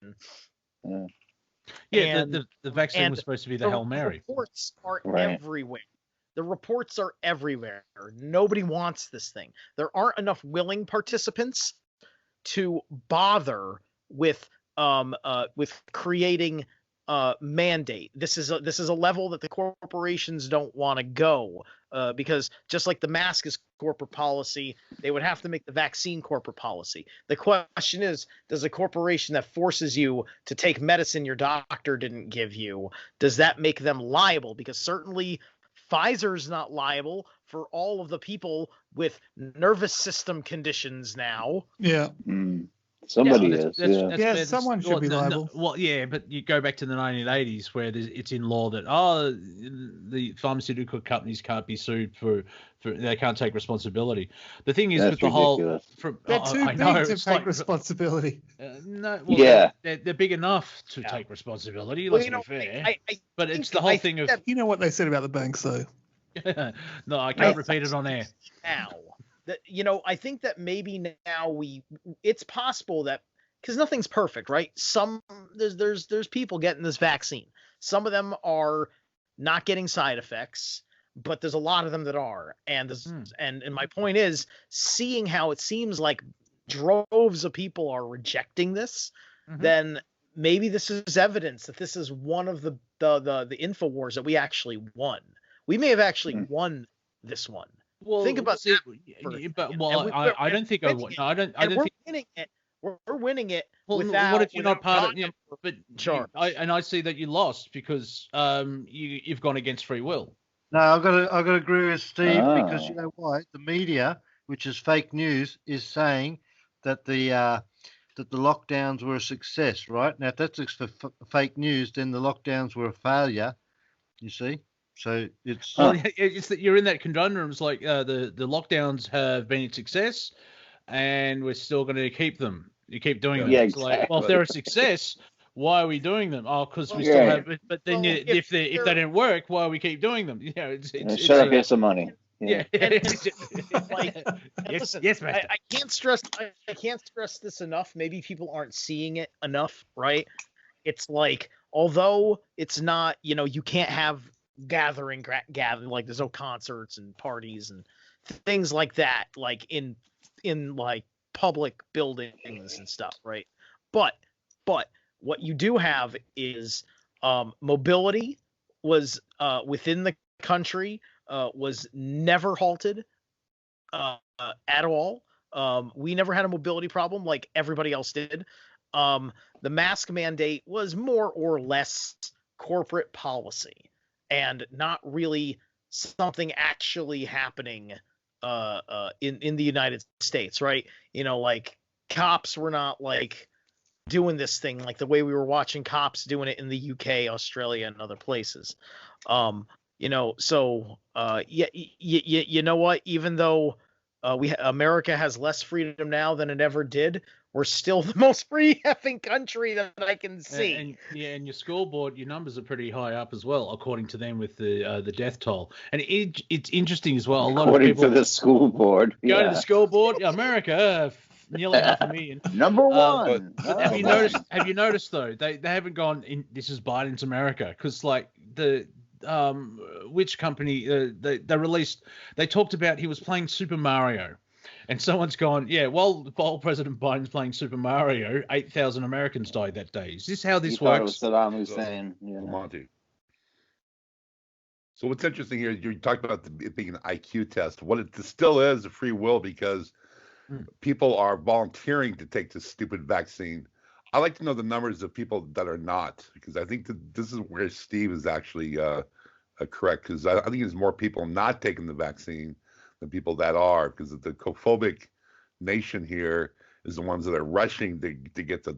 Yeah, the vaccine was supposed to be the Hail Mary. The reports are everywhere. The reports are everywhere. Nobody wants this thing. There aren't enough willing participants to bother with creating mandate. This is a level that the corporations don't want to go, because just like the mask is corporate policy, they would have to make the vaccine corporate policy. The question is, does a corporation that forces you to take medicine your doctor didn't give you, does that make them liable? Because certainly Pfizer's not liable for all of the people with nervous system conditions now. Yeah. Somebody is. Someone should be liable. Well, yeah, but you go back to the 1980s where it's in law that the pharmaceutical companies can't be sued for they can't take responsibility. The thing is, with the ridiculous. They're too big to take responsibility. No, well, they're big enough to Yeah. take responsibility. Well, Let's be fair. But it's the whole thing of You know what they said about the banks, though. no, I can't repeat it on air. Now, I think that maybe now it's possible that, because nothing's perfect, right? There's people getting this vaccine. Some of them are not getting side effects, but there's a lot of them that are. And and my point is, seeing how it seems like droves of people are rejecting this, then maybe this is evidence that this is one of the info wars that we actually won. We may have actually won this one. Well, think about that. I don't think I would. No, I don't think we're winning it. We're winning it. Well, without, what if you're not part of? But sure. I see that you lost because you've gone against free will. No, I've got to agree with Steve, because you know why? The media, which is fake news, is saying that the lockdowns were a success, right? Now, if that's fake news, then the lockdowns were a failure. You see. So it's that you're in that conundrum. It's like the lockdowns have been a success, and we're still going to keep them. You keep doing them. Yeah, it's like, well, if they're a success, why are we doing them? Oh, because we still have. But then if they don't work, why do we keep doing them? Shut up, get some money. Yeah. Yes, Master. I can't stress this enough. Maybe people aren't seeing it enough, right? It's like, although it's not, you can't have gathering, like there's no concerts and parties and things like that, like in like public buildings and stuff, right? But what you do have is mobility was within the country was never halted at all. We never had a mobility problem like everybody else did. The mask mandate was more or less corporate policy and not really something actually happening in the United States, right? You know, like cops were not like doing this thing like the way we were watching cops doing it in the UK, Australia, and other places. You know, so you know what? Even though America has less freedom now than it ever did, we're still the most free effing country that I can see. And your scoreboard, your numbers are pretty high up as well, according to them with the death toll. And it's interesting as well. A lot According of people to the school board. go to the scoreboard. America, nearly 500,000. Number one. Have you noticed though? They haven't gone in. This is Biden's America, because like the which company they released. They talked about he was playing Super Mario. And someone's gone, yeah, while President Biden's playing Super Mario, 8,000 Americans died that day. Is this how this works? It was Saddam Hussein. Monty. So what's interesting here, you talked about it being an IQ test. What it still is a free will, because people are volunteering to take this stupid vaccine. I like to know the numbers of people that are not, because I think that this is where Steve is actually correct, because I think there's more people not taking the vaccine than people that are, because the phobic nation here is the ones that are rushing to get the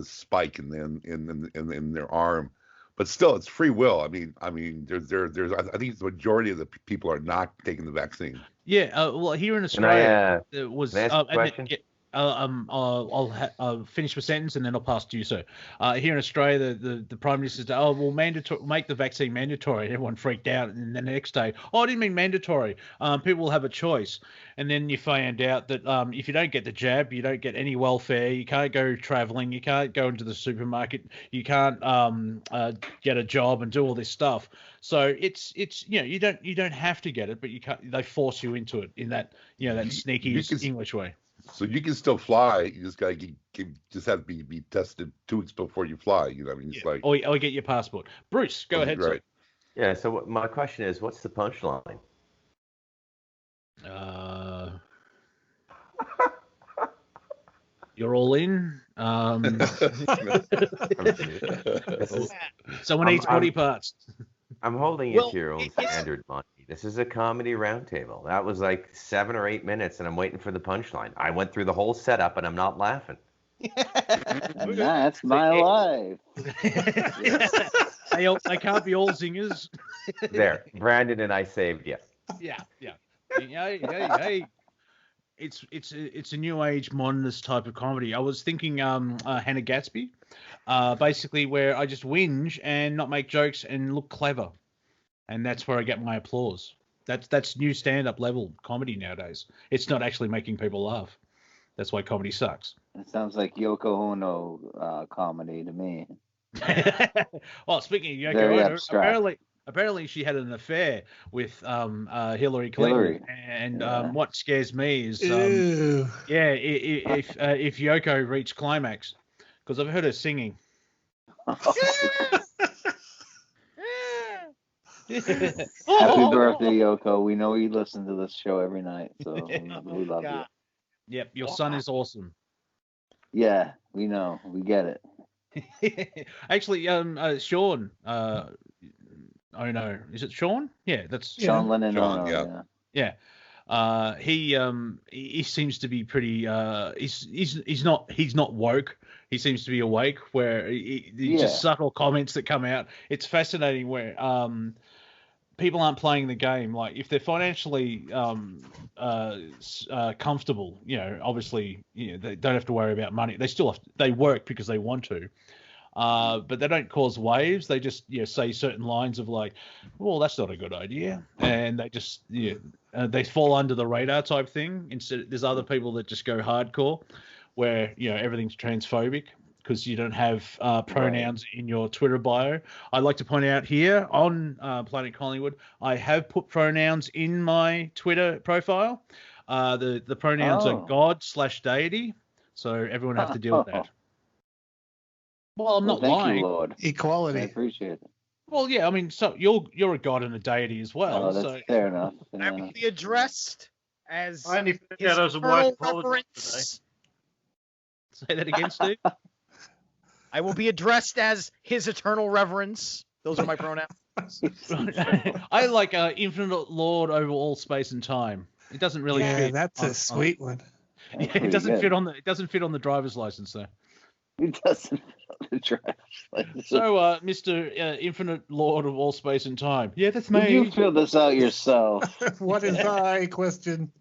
spike in their arm. But still, it's free will. I mean, I think the majority of the people are not taking the vaccine. Yeah, well, here in Australia, Can I, was can I ask a question? I'll finish my sentence and then I'll pass to you, sir. Here in Australia, the Prime Minister said, "Oh, we'll make the vaccine mandatory." Everyone freaked out, and then the next day, "Oh, I didn't mean mandatory. People will have a choice." And then you find out that if you don't get the jab, you don't get any welfare. You can't go travelling. You can't go into the supermarket. You can't get a job and do all this stuff. So it's you don't have to get it, but you can't. They force you into it in that that sneaky English way. So you can still fly. You just gotta just have to be tested 2 weeks before you fly. You know, I mean, it's like or get your passport. Bruce, go ahead. Right. Yeah. So my question is, what's the punchline? You're all in. Someone eats body parts. I'm holding you to your own standard, Monty. This is a comedy roundtable. That was like 7 or 8 minutes, and I'm waiting for the punchline. I went through the whole setup, and I'm not laughing. And that's my life. They can't be all zingers. There, Brandon and I saved you. Yeah. Hey. It's a new age modernist type of comedy. I was thinking Hannah Gatsby, basically where I just whinge and not make jokes and look clever, and that's where I get my applause. That's new stand-up level comedy nowadays. It's not actually making people laugh. That's why comedy sucks. It sounds like Yoko Ono comedy to me. Well, speaking of Yoko Very Ono, abstract. apparently she had an affair with Hillary Clinton, and what scares me is if Yoko reached climax, because I've heard her singing. Happy birthday, Yoko. We know you listen to this show every night, so we love you. Yep, your son is awesome. Yeah, we know. We get it. Actually, Sean. Oh no, is it Sean? Yeah, that's Sean Lennon. Sean, yeah. He seems to be pretty. He's not woke. He seems to be awake. Where just subtle comments that come out. It's fascinating where people aren't playing the game. Like if they're financially comfortable, obviously, they don't have to worry about money. They work because they want to. But they don't cause waves. They just say certain lines of like, well, that's not a good idea, and they just they fall under the radar type thing. Instead, there's other people that just go hardcore, where everything's transphobic because you don't have pronouns in your Twitter bio. I'd like to point out here on Planet Collingwood, I have put pronouns in my Twitter profile. The pronouns are God/deity, so everyone has to deal with that. Well, I'm not lying. You, Lord. Equality. I appreciate it. Well, yeah, I mean, so you're a god and a deity as well. Oh, that's fair enough. Everything addressed. as I only found his out I was a eternal wife today. reverence. Say that again, Steve. I will be addressed as his eternal reverence. Those are my pronouns. I like Infinite Lord over all space and time. It doesn't really Yeah, fit. that's a sweet one. Yeah, it doesn't fit on the. It doesn't fit on the driver's license though. It doesn't fit on the driver's license. So, Mr. Infinite Lord of all space and time. Yeah, that's Did me. you fill this out yourself? What is I? Question.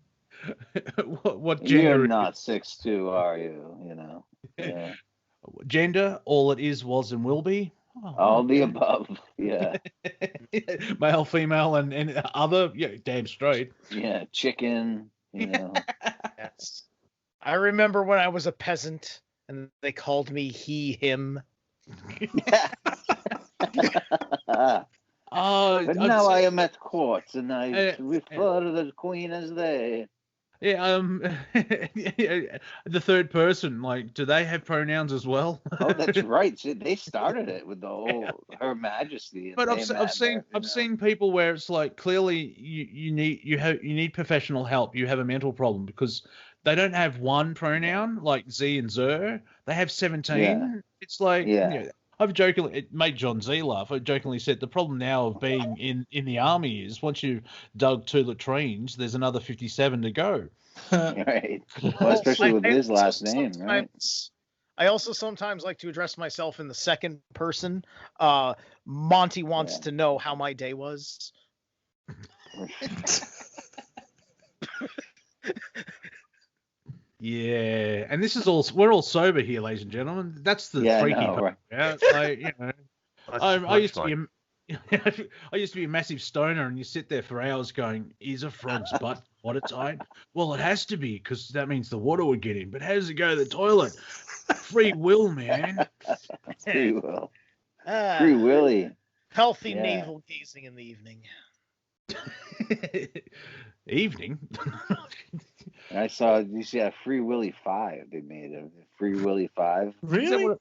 what gender? You're not 6'2", are you? You know. Yeah. Gender? All it is, was, and will be. Oh, All the above. Yeah. Male, female, and other. Yeah, damn straight. Yeah. Chicken. You know. Yes. I remember when I was a peasant and they called me he, him. But now I am at court and I refer to the queen as they. Yeah, the third person, like, do they have pronouns as well? Oh, that's right. See, they started it with the whole Her Majesty. But I've seen people where it's like clearly you need professional help. You have a mental problem because they don't have one pronoun like Z and Zer. They have 17. Yeah. It's like Yeah. I've jokingly, it made John Z laugh. I jokingly said the problem now of being in the army is once you've dug 2 latrines, there's another 57 to go. Right. Well, especially with his last name, right? I also sometimes like to address myself in the second person. Monty wants to know how my day was. Yeah, and this is we're all sober here, ladies and gentlemen. That's the freaky part. Right? I used to be a massive stoner, and you sit there for hours going, "Is a frog's butt watertight?" Well, it has to be because that means the water would get in. But how does it go to the toilet? Free will, man. Free will. Free Willy. Healthy navel gazing in the evening. Evening. And I saw, you see, a Free Willy 5 they made a Free Willy 5. Really?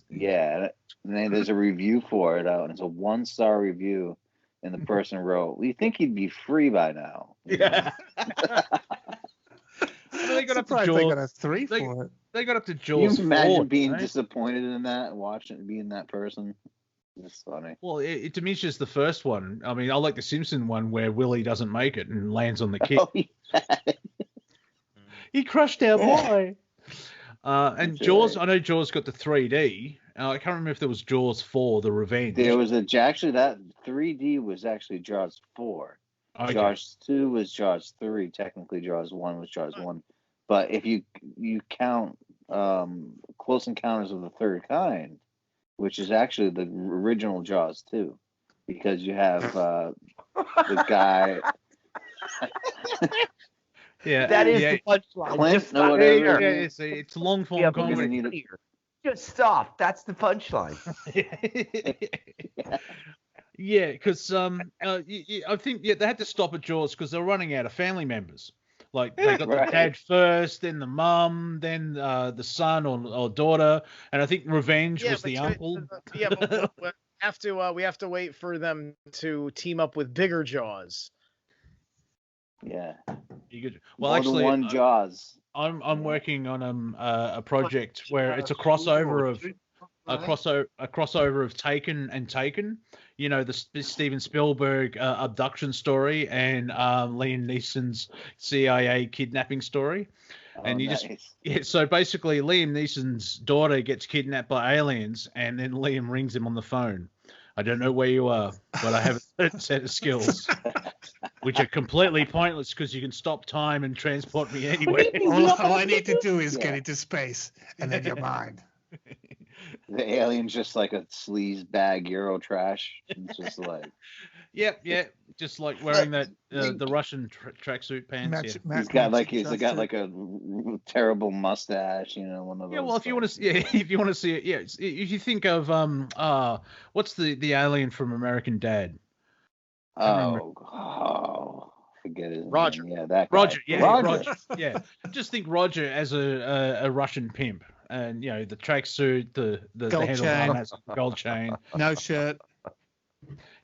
Yeah, and then there's a review for it out, and it's a 1-star review, and the person wrote, "We think he'd be free by now." Yeah. They got up to Jaws. They got a 3 for it. They got up to Can Jaws. you imagine 4, being right? disappointed in that, watching being that person? It's funny. Well, it diminishes the first one. I mean, I like the Simpson one where Willie doesn't make it and lands on the kid. Oh, yeah. He crushed our boy. And That's Jaws, right. I know Jaws got the 3D. I can't remember if there was Jaws 4, The Revenge. There was actually that 3D was actually Jaws 4. Okay. Jaws 2 was Jaws 3. Technically, Jaws 1 was Jaws 1. But if you count Close Encounters of the Third Kind, which is actually the original Jaws 2, because you have the guy. Yeah, that is the punchline. Clint, no, whatever. Yeah, it's long form comedy. Just stop. That's the punchline. Yeah, because I think they had to stop at Jaws because they're running out of family members. Like they got the dad first, then the mum, then the son or daughter, and I think Revenge was the uncle. But we have to wait for them to team up with bigger Jaws. Yeah. Well, actually, one Jaws. I'm working on a project where it's a crossover of Taken and Taken. You know, the Steven Spielberg abduction story and Liam Neeson's CIA kidnapping story. And so basically Liam Neeson's daughter gets kidnapped by aliens and then Liam rings him on the phone. I don't know where you are, but I have a certain set of skills, which are completely pointless because you can stop time and transport me anywhere. All I need to do is get into space, and then you're mine. The alien's just like a sleaze bag Euro trash. It's just like. Yep, just like wearing that the Russian tracksuit pants. He's got like a terrible mustache, you know. One of those. Yeah, well, if you want to see it, if you think of what's the alien from American Dad? Forget his Roger. name. Yeah, that guy. Roger. Yeah, just think Roger as a Russian pimp, and you know the tracksuit, the gold handle chain, gold chain, no shirt.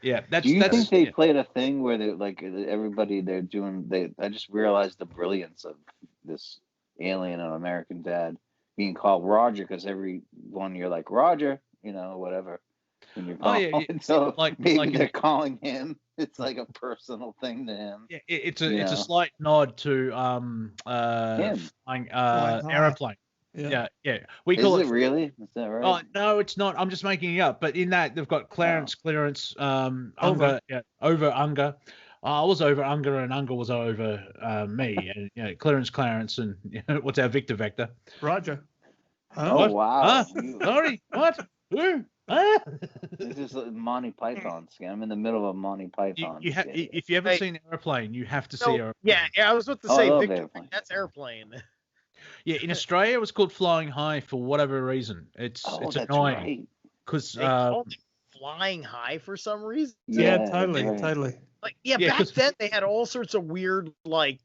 Yeah, that's. Do you that's, think they yeah. played a thing where they like everybody they're doing? I just realized the brilliance of this alien on American Dad being called Roger because everyone you're like Roger, whatever. When you're calling, Oh yeah, so maybe they're in, calling him. It's like a personal thing to him. Yeah, it's a slight nod to flying aeroplane. Yeah. We call it really? Is that right? Oh no, it's not. I'm just making it up. But in that they've got clearance, Unger, over Unger. I was over Unger and Unger was over me, and clearance, and what's our Victor Vector? Roger. Oh what? wow! Sorry, what? Who? This is Monty Python scam. I'm in the middle of a Monty Python. If you haven't seen Airplane, you have to see Airplane. Yeah, I was about to say, Victor, that's Airplane. Yeah, in Australia it was called Flying High for whatever reason. It's annoying because they called it Flying High for some reason. Yeah, totally. Like back then they had all sorts of weird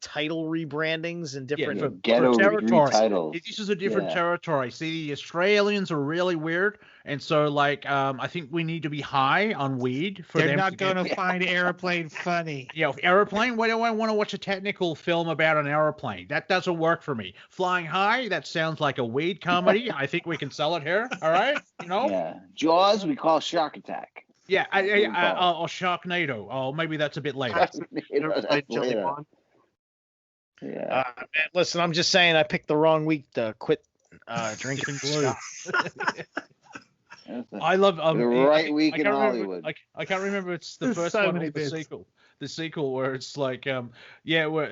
title rebrandings and different ghetto territories. This is a different territory. See, the Australians are really weird, and so I think we need to be high on weed for them. They're not going to find Airplane funny. Yeah, Airplane. Why do I want to watch a technical film about an airplane? That doesn't work for me. Flying High. That sounds like a weed comedy. I think we can sell it here. All right, Yeah, Jaws. We call Shark Attack. Yeah, or Sharknado. Oh, maybe that's a bit later. Yeah. Man, listen, I'm just saying I picked the wrong week to quit drinking blue. I love the right week in Hollywood. I can't remember. It's the first one or the sequel. The sequel where it's where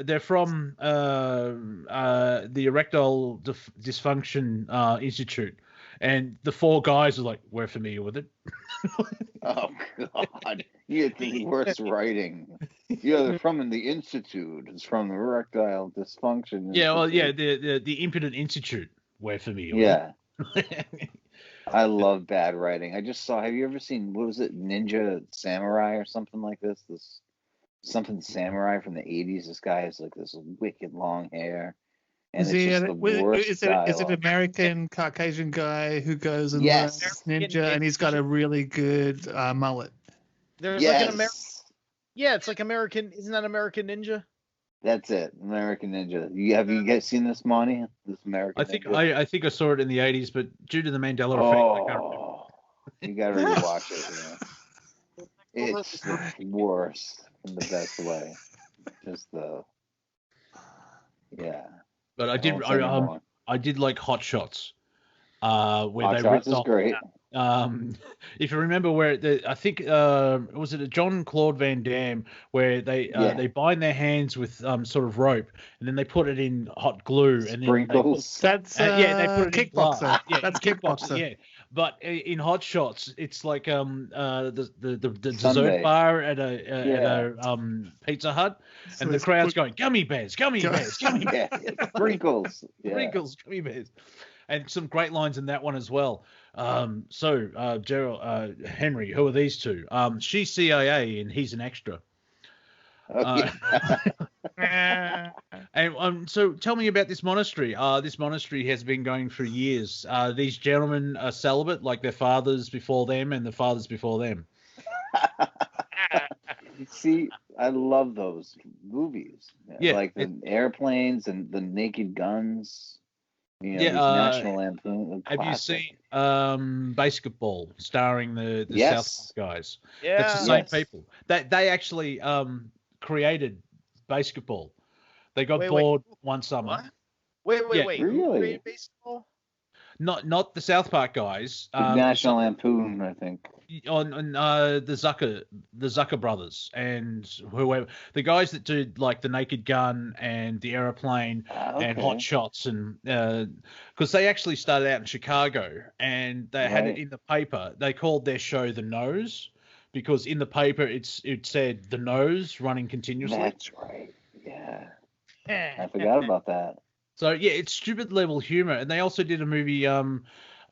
they're from the Erectile Dysfunction Institute. And the four guys are like, we're familiar with it. Oh, God. You get the worst writing. Yeah, they're from the Institute. It's from the Erectile Dysfunction. Yeah, well, yeah, the Impotent Institute. We're familiar with it. I love bad writing. I just saw, have you ever seen, what was it, Ninja Samurai or something like this? Something Samurai from the 80s. This guy has this wicked long hair. And is it an American Caucasian guy who goes and learns ninja, and he's got a really good mullet? There's like an American. Yeah, it's like American. Isn't that American Ninja? That's it, American Ninja. Have you guys seen this, Monty? This American. I think I saw it in the 80s, but due to the Mandela effect, I can't remember. You got to rewatch it. It's the worst in the best way. Just But I did like Hot Shots, where Hot they Shots ripped is off. Great. If you remember where I think was it a Jean-Claude Van Damme where they bind their hands with sort of rope and then they put it in hot glue and sprinkles. That's they put it Kickboxer. That's Kickboxer. Yeah. But in Hot Shots, it's like the dessert bar at a Pizza Hut, and the crowd's going gummy bears, gummy bears, gummy bears, sprinkles, sprinkles, gummy bears, and some great lines in that one as well. Gerald, Henry, who are these two? She's CIA and he's an extra. And so tell me about this monastery. This monastery has been going for years. These gentlemen are celibate, like their fathers before them and the fathers before them. See, I love those movies. Yeah, like the airplanes and the Naked Guns. National Lampoon. Have you seen Basketball, starring the South guys? Yeah, that's the same people. They actually created Basketball. They got bored one summer. Wait. Really? Who created Baseball? Not the South Park guys. National Lampoon, I think. On the Zucker brothers and whoever, the guys that did like the Naked Gun and the Aeroplane and Hot Shots, and because they actually started out in Chicago and they had it in the paper. They called their show The Nose because in the paper it said The Nose running continuously. That's right. Yeah. I forgot about that. So yeah, it's stupid level humor, and they also did a movie,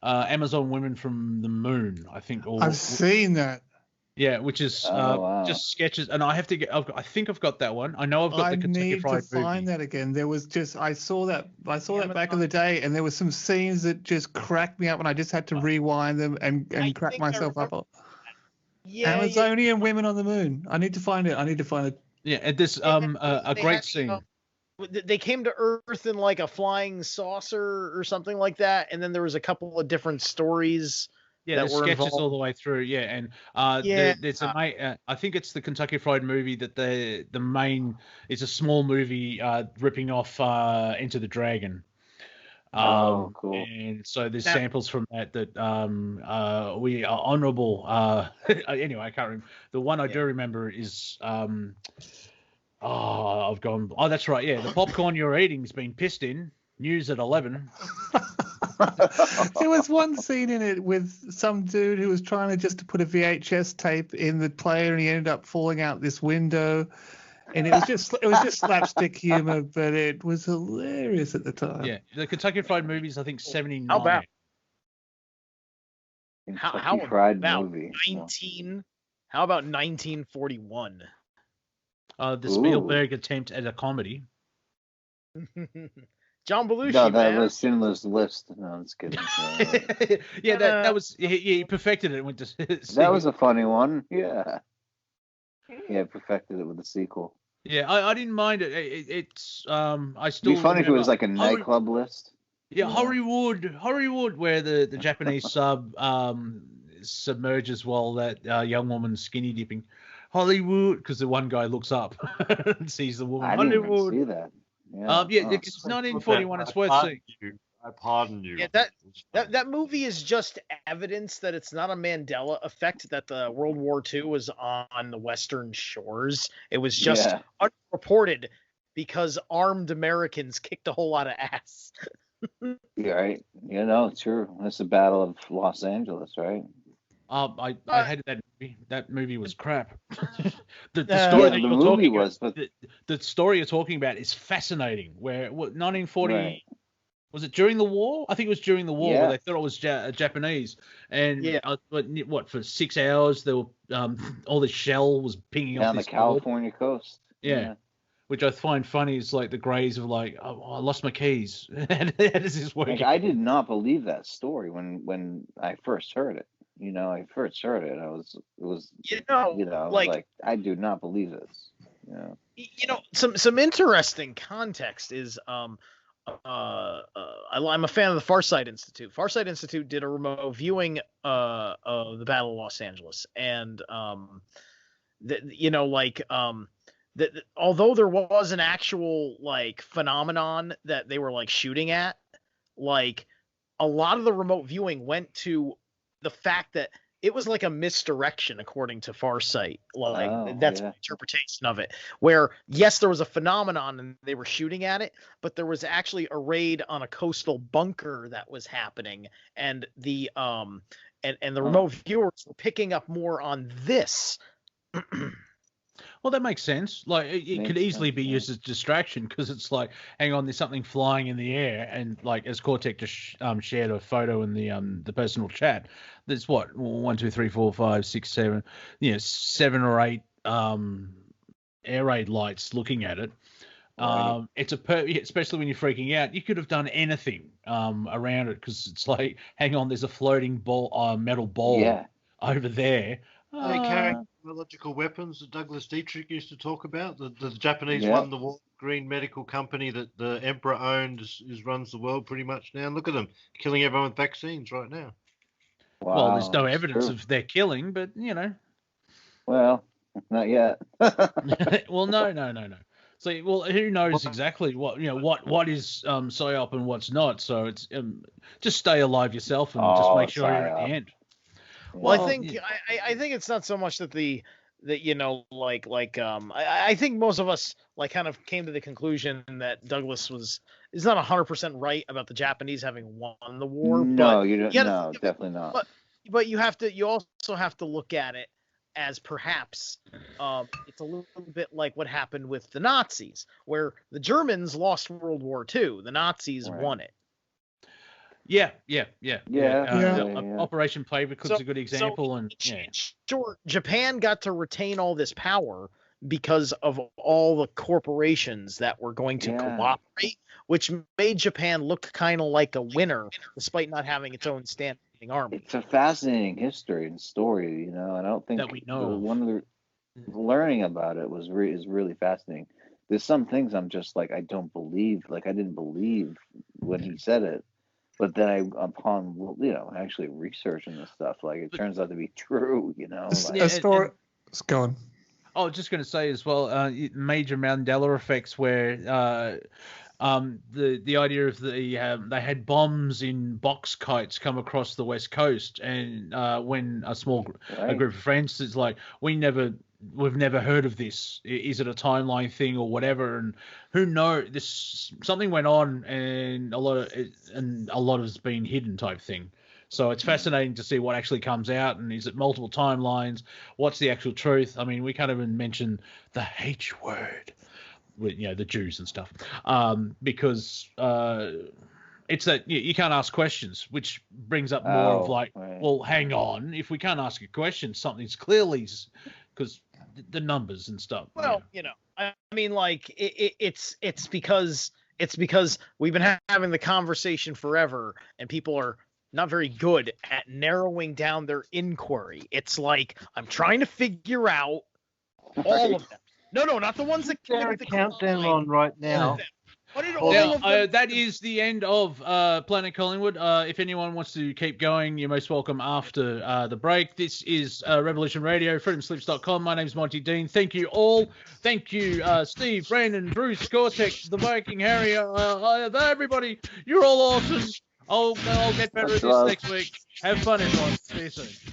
Amazon Women from the Moon, I think. I've seen that. Yeah, which is just sketches, and I have to get. I think I've got that one. I know I've got the Kentucky Fried Movie. I need to find that again. There was just I saw that back in the day, and there were some scenes that just cracked me up, and I just had to rewind them and crack myself up. Amazonian women on the moon. I need to find it. Yeah, and this a great scene. They came to Earth in like a flying saucer or something like that, and then there was a couple of different stories. Yeah, that there's were sketches involved. all the way through. Yeah, and there's a I think it's the Kentucky Fried Movie that the main is a small movie ripping off Into the Dragon. Cool. And so there's samples from that we are honourable. Anyway, I can't remember. The one I do remember is I've gone. Oh, that's right. Yeah, the popcorn you're eating's been pissed in. News at 11. There was one scene in it with some dude who was trying to put a VHS tape in the player, and he ended up falling out this window. And it was just slapstick humor, but it was hilarious at the time. Yeah, the Kentucky Fried Movie is I think 79. How about Kentucky Fried Movie? 19? How about 1941? The Spielberg attempt at a comedy. John Belushi. No, that man. was Schindler's List. No, I'm just kidding. Yeah, that was he perfected it. Went to that was a funny one. Yeah. Yeah, perfected it with the sequel. Yeah, I didn't mind it. It's I still. It'd be funny if it was like a remember- nightclub list. Yeah, Hollywood, where the Japanese sub submerges while that young woman's skinny dipping. Hollywood, because the one guy looks up and sees the woman. I didn't even Hollywood. see that. Yeah, it's 1941. It's worth seeing. I pardon you. Yeah, that movie is just evidence that it's not a Mandela effect, that the World War II was on the Western shores. It was just unreported because armed Americans kicked a whole lot of ass. Yeah, right. You know, true. That's the Battle of Los Angeles, right? I hated that movie. That movie was crap. the story that the you're movie talking was, about, but the story you're talking about is fascinating. Where 1940 Right. was it during the war? I think it was during the war Yeah. where they thought it was Japanese, and what for 6 hours there were all the shell was pinging down off the this California coast. Yeah. Which I find funny is like the Greys of like, oh, I lost my keys. How does this work? Like, I did not believe that story when I first heard it. You know, I first heard it. It was like I do not believe this. You know, some interesting context is I'm a fan of the Farsight Institute. Farsight Institute did a remote viewing of the Battle of Los Angeles, and although there was an actual like phenomenon that they were like shooting at, like a lot of the remote viewing went to the fact that it was like a misdirection, according to Farsight. Like that's my interpretation of it. Where yes, there was a phenomenon and they were shooting at it, but there was actually a raid on a coastal bunker that was happening, and the remote viewers were picking up more on this. Well, that makes sense. Like it could easily be used as distraction because it's like, hang on, there's something flying in the air, and like as Cortek just shared a photo in the personal chat. There's what 1, 2, 3, 4, 5, 6, 7, 7 or 8 air raid lights looking at it. Right. It's especially when you're freaking out. You could have done anything around it because it's like, hang on, there's a floating ball, metal ball over there. They carry biological weapons that Douglas Dietrich used to talk about. The Japanese won the war. Green medical company that the emperor owned runs the world pretty much now. And look at them killing everyone with vaccines right now. Wow, well, there's no evidence of their killing, but you know. Well, not yet. Well, no. So, well, who knows exactly what what is psyop and what's not? So it's just stay alive yourself and just make sure you're at the end. Well, I think it's not so much that I think most of us like kind of came to the conclusion that Douglas is not 100% right about the Japanese having won the war. No, you don't. No, definitely not. But you also have to look at it as perhaps it's a little bit like what happened with the Nazis, where the Germans lost World War II, the Nazis won it. Yeah. Yeah. Operation Paperclip's a good example, Sure, Japan got to retain all this power because of all the corporations that were going to cooperate, which made Japan look kind of like a winner, despite not having its own standing army. It's a fascinating history and story, you know. And I don't think That we know of. one of the learning about it was is really fascinating. There's some things I'm just like I don't believe. Like I didn't believe when he said it, but then upon actually researching this stuff, like it turns out to be true. You know, like, a story. It's going. I was just going to say as well, major Mandela effects where the idea of they had bombs in box kites come across the west coast, and when a group of friends is like, we've never heard of this. Is it a timeline thing or whatever? And who knows? Something went on, and a lot of it's been hidden type thing. So it's fascinating to see what actually comes out, and is it multiple timelines? What's the actual truth? I mean, we can't even mention the H word with the Jews and stuff, because it's that you can't ask questions, which brings up more of like, well, hang on, if we can't ask a question, something's clearly because the numbers and stuff. Well, I mean, like it's because we've been having the conversation forever, and people are not very good at narrowing down their inquiry. It's like I'm trying to figure out all of them. No, not the ones that committed the countdown on right now. What did all of them? That is the end of Planet Collingwood. If anyone wants to keep going, you're most welcome after the break. This is Revolution Radio, freedomslips.com. My name's Monty Dean. Thank you all. Thank you, Steve, Brandon, Bruce, Cortek, the Viking, Harry, everybody. You're all awesome. I'll get better at this next week. Have fun, everyone. See you soon.